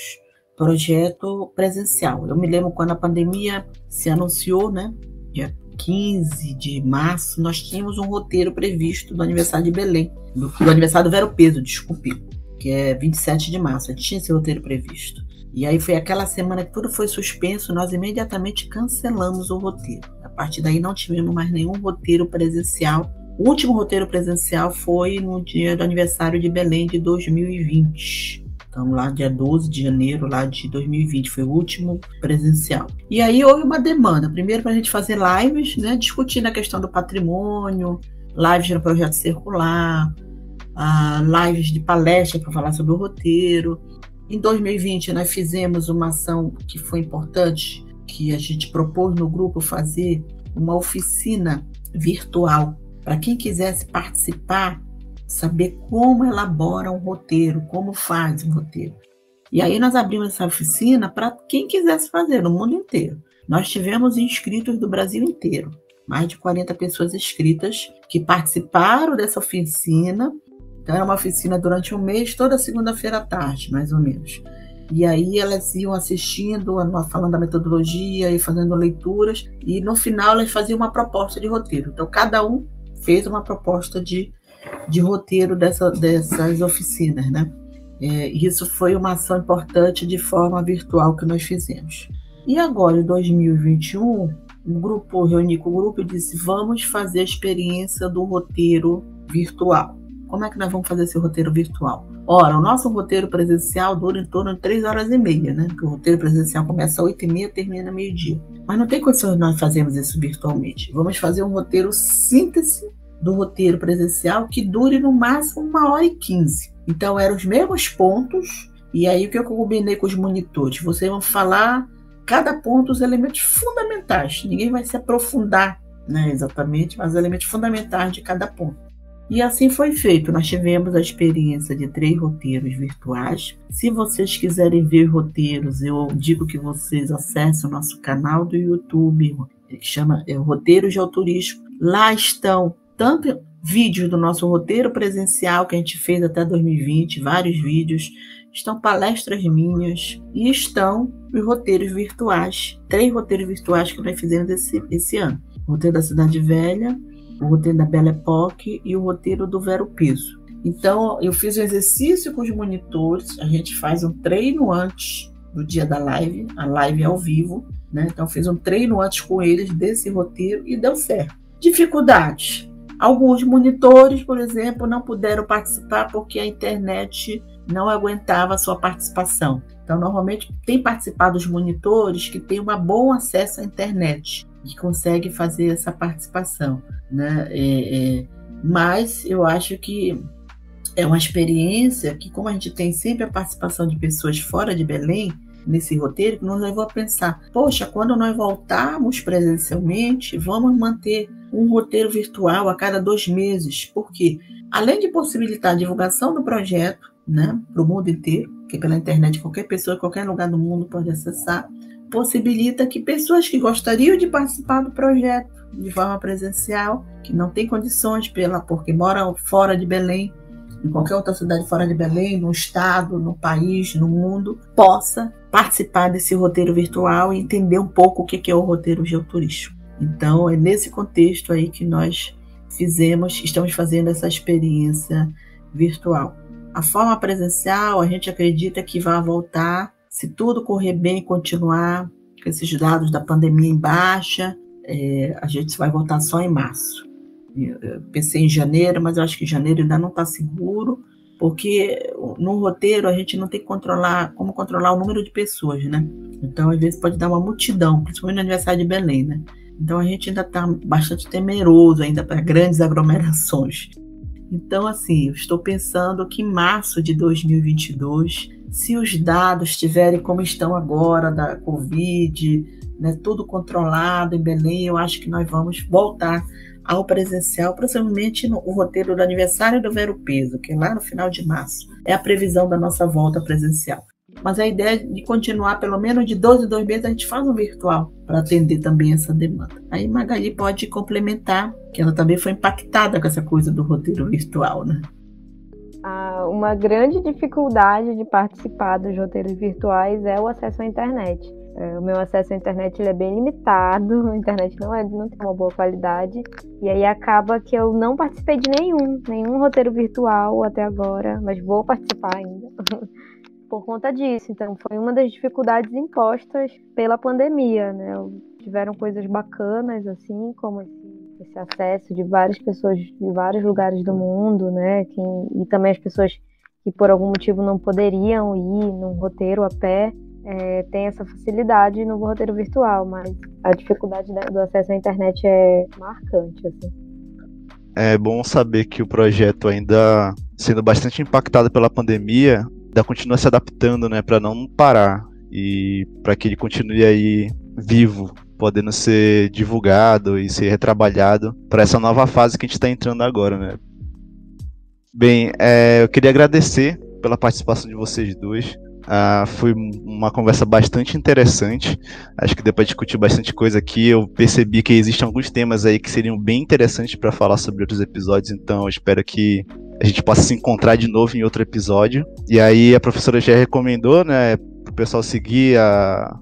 projeto presencial. Eu me lembro quando a pandemia se anunciou, né, dia 15 de março, nós tínhamos um roteiro previsto do aniversário de Belém, do aniversário do Vero Peso, desculpe, que é 27 de março, a gente tinha esse roteiro previsto. E aí foi aquela semana que tudo foi suspenso, nós imediatamente cancelamos o roteiro. A partir daí não tivemos mais nenhum roteiro presencial. O último roteiro presencial foi no dia do aniversário de Belém de 2020. Então, lá dia 12 de janeiro lá de 2020, foi o último presencial. E aí houve uma demanda, primeiro para a gente fazer lives, né, discutindo a questão do patrimônio, lives no projeto circular, lives de palestra para falar sobre o roteiro. Em 2020, nós fizemos uma ação que foi importante, que a gente propôs no grupo fazer uma oficina virtual para quem quisesse participar, saber como elabora um roteiro, como faz um roteiro. E aí nós abrimos essa oficina para quem quisesse fazer, no mundo inteiro. Nós tivemos inscritos do Brasil inteiro, mais de 40 pessoas inscritas que participaram dessa oficina. Então era uma oficina durante um mês, toda segunda-feira à tarde, mais ou menos. E aí elas iam assistindo, falando da metodologia e fazendo leituras, e no final elas faziam uma proposta de roteiro. Então cada um fez uma proposta de roteiro dessas oficinas, né? Isso foi uma ação importante de forma virtual que nós fizemos. E agora, em 2021, o reuni com o grupo e disse, vamos fazer a experiência do roteiro virtual. Como é que nós vamos fazer esse roteiro virtual? Ora, o nosso roteiro presencial dura em torno de 3 horas e meia, né? Porque o roteiro presencial começa às 8h30 e termina meio-dia. Mas não tem condições de nós fazermos isso virtualmente. Vamos fazer um roteiro síntese do roteiro presencial que dure no máximo 1h15. Então, eram os mesmos pontos. E aí, o que eu combinei com os monitores? Vocês vão falar cada ponto os elementos fundamentais. Ninguém vai se aprofundar, né, exatamente, mas os elementos fundamentais de cada ponto. E assim foi feito. Nós tivemos a experiência de 3 roteiros virtuais. Se vocês quiserem ver roteiros, eu digo que vocês acessem o nosso canal do YouTube, que chama Roteiros Geoturísticos. Lá estão tanto vídeos do nosso roteiro presencial, que a gente fez até 2020, vários vídeos, estão palestras minhas e estão os roteiros virtuais, 3 roteiros virtuais que nós fizemos esse ano. O roteiro da Cidade Velha, o roteiro da Belle Époque e o roteiro do Vero Peso. Então, eu fiz um exercício com os monitores, a gente faz um treino antes do dia da live, a live é ao vivo, né? Então, fiz um treino antes com eles desse roteiro e deu certo. Dificuldades. Alguns monitores, por exemplo, não puderam participar porque a internet não aguentava a sua participação. Então, normalmente, tem participado os monitores que têm um bom acesso à internet e conseguem fazer essa participação, né? Mas eu acho que é uma experiência que, como a gente tem sempre a participação de pessoas fora de Belém, nesse roteiro, que nos levou a pensar, poxa, quando nós voltarmos presencialmente, vamos manter um roteiro virtual a cada 2 meses, porque além de possibilitar a divulgação do projeto, né, para o mundo inteiro, que pela internet qualquer pessoa, em qualquer lugar do mundo pode acessar, possibilita que pessoas que gostariam de participar do projeto de forma presencial, que não têm condições porque moram fora de Belém, em qualquer outra cidade fora de Belém, no estado, no país, no mundo, possa participar desse roteiro virtual e entender um pouco o que é o roteiro geoturístico. Então, é nesse contexto aí que nós estamos fazendo essa experiência virtual. A forma presencial, a gente acredita que vai voltar, se tudo correr bem e continuar com esses dados da pandemia em baixa, a gente vai voltar só em março. Eu pensei em janeiro, mas eu acho que janeiro ainda não está seguro, porque no roteiro a gente não tem como controlar o número de pessoas, né? Então, às vezes, pode dar uma multidão, principalmente no aniversário de Belém, né? Então, a gente ainda está bastante temeroso ainda para grandes aglomerações. Então, assim, eu estou pensando que em março de 2022, se os dados estiverem como estão agora da Covid, né, tudo controlado em Belém, eu acho que nós vamos voltar ao presencial, provavelmente no roteiro do aniversário do Vero Peso, que é lá no final de março. É a previsão da nossa volta presencial. Mas a ideia é de continuar, pelo menos de 12 em 2 meses, a gente faz um virtual para atender também essa demanda. Aí Magali pode complementar, que ela também foi impactada com essa coisa do roteiro virtual, né? Uma grande dificuldade de participar dos roteiros virtuais é o acesso à internet. O meu acesso à internet ele é bem limitado, a internet não tem uma boa qualidade, e aí acaba que eu não participei de nenhum roteiro virtual até agora, mas vou participar ainda por conta disso. Então foi uma das dificuldades impostas pela pandemia, né? Tiveram coisas bacanas, assim, como esse acesso de várias pessoas de vários lugares do mundo, né? E também as pessoas que por algum motivo não poderiam ir num roteiro a pé, tem essa facilidade no roteiro virtual, mas a dificuldade do acesso à internet é marcante, assim. É bom saber que o projeto, ainda sendo bastante impactado pela pandemia, ainda continua se adaptando, né, para não parar e para que ele continue aí vivo, podendo ser divulgado e ser retrabalhado para essa nova fase que a gente está entrando agora, né. Bem, eu queria agradecer pela participação de vocês dois. Foi uma conversa bastante interessante. Acho que depois de discutir bastante coisa aqui, eu percebi que existem alguns temas aí que seriam bem interessantes para falar sobre outros episódios, então eu espero que a gente possa se encontrar de novo em outro episódio. E aí a professora já recomendou, né, para o pessoal seguir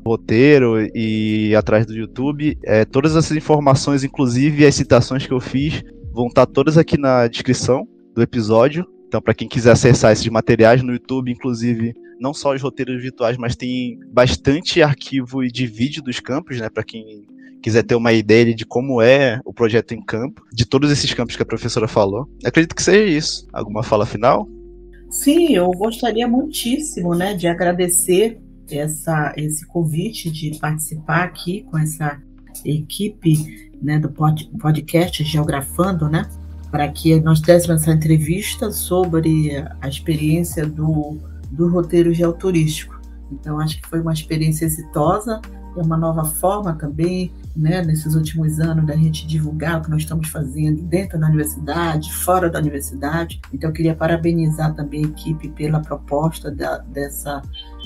o roteiro e ir atrás do YouTube. Todas essas informações, inclusive as citações que eu fiz, vão estar todas aqui na descrição do episódio. Então, para quem quiser acessar esses materiais no YouTube, inclusive, não só os roteiros virtuais, mas tem bastante arquivo de vídeo dos campos, né? Para quem quiser ter uma ideia de como é o projeto em campo, de todos esses campos que a professora falou. Acredito que seja isso. Alguma fala final? Sim, eu gostaria muitíssimo, né, de agradecer esse convite de participar aqui com essa equipe, né, do podcast Geografando, né, para que nós dessemos essa entrevista sobre a experiência do roteiro geoturístico. Então, acho que foi uma experiência exitosa, é uma nova forma também, né, nesses últimos anos, da gente divulgar o que nós estamos fazendo dentro da universidade, fora da universidade. Então, eu queria parabenizar também a equipe pela proposta dessa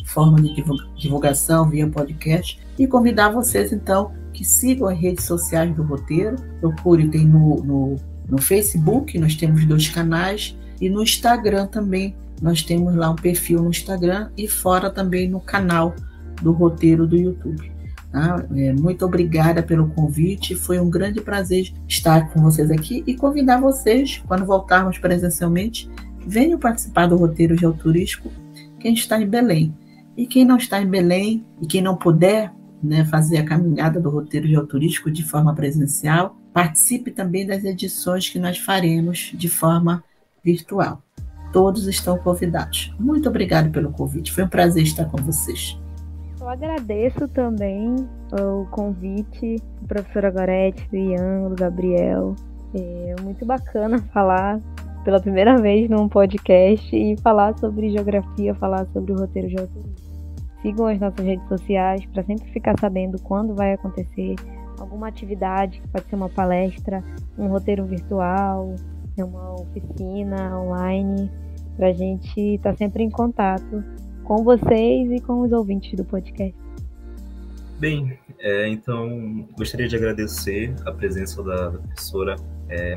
forma de divulgação via podcast e convidar vocês, então, que sigam as redes sociais do roteiro. Procure, tem no Facebook, nós temos 2 canais, e no Instagram também, nós temos lá um perfil no Instagram e fora também no canal do roteiro do YouTube. Tá? Muito obrigada pelo convite, foi um grande prazer estar com vocês aqui e convidar vocês, quando voltarmos presencialmente, venham participar do roteiro geoturístico, quem está em Belém. E quem não está em Belém e quem não puder, né, fazer a caminhada do roteiro geoturístico de forma presencial, participe também das edições que nós faremos de forma virtual. Todos estão convidados. Muito obrigada pelo convite, foi um prazer estar com vocês. Eu agradeço também o convite do professora Gorete, do Ian, do Gabriel. É muito bacana falar pela primeira vez num podcast e falar sobre geografia, falar sobre o roteiro geoturístico. Sigam as nossas redes sociais para sempre ficar sabendo quando vai acontecer alguma atividade, pode ser uma palestra, um roteiro virtual, uma oficina online, para a gente estar sempre em contato com vocês e com os ouvintes do podcast. Bem, então gostaria de agradecer a presença da professora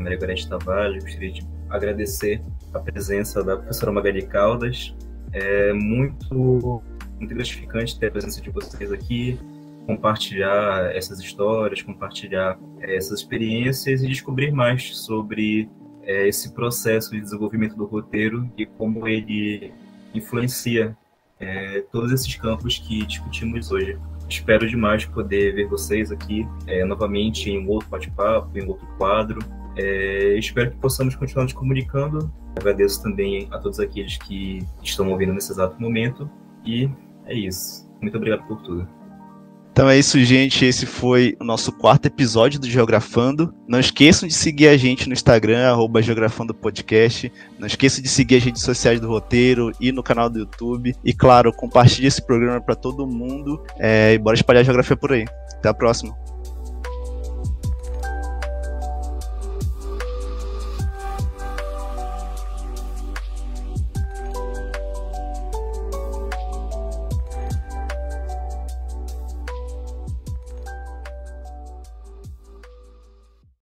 Maria Gorete Tavares, gostaria de agradecer a presença da professora Magali Caldas. É muito gratificante ter a presença de vocês aqui, compartilhar essas histórias, compartilhar essas experiências e descobrir mais sobre esse processo de desenvolvimento do roteiro e como ele influencia todos esses campos que discutimos hoje. Espero demais poder ver vocês aqui novamente em um outro bate-papo, em um outro quadro. Espero que possamos continuar nos comunicando. Agradeço também a todos aqueles que estão ouvindo nesse exato momento. E é isso. Muito obrigado por tudo. Então é isso, gente. Esse foi o nosso 4º episódio do Geografando. Não esqueçam de seguir a gente no Instagram, @geografandopodcast. Não esqueçam de seguir as redes sociais do roteiro e no canal do YouTube. E, claro, compartilhe esse programa para todo mundo. E bora espalhar a geografia por aí. Até a próxima.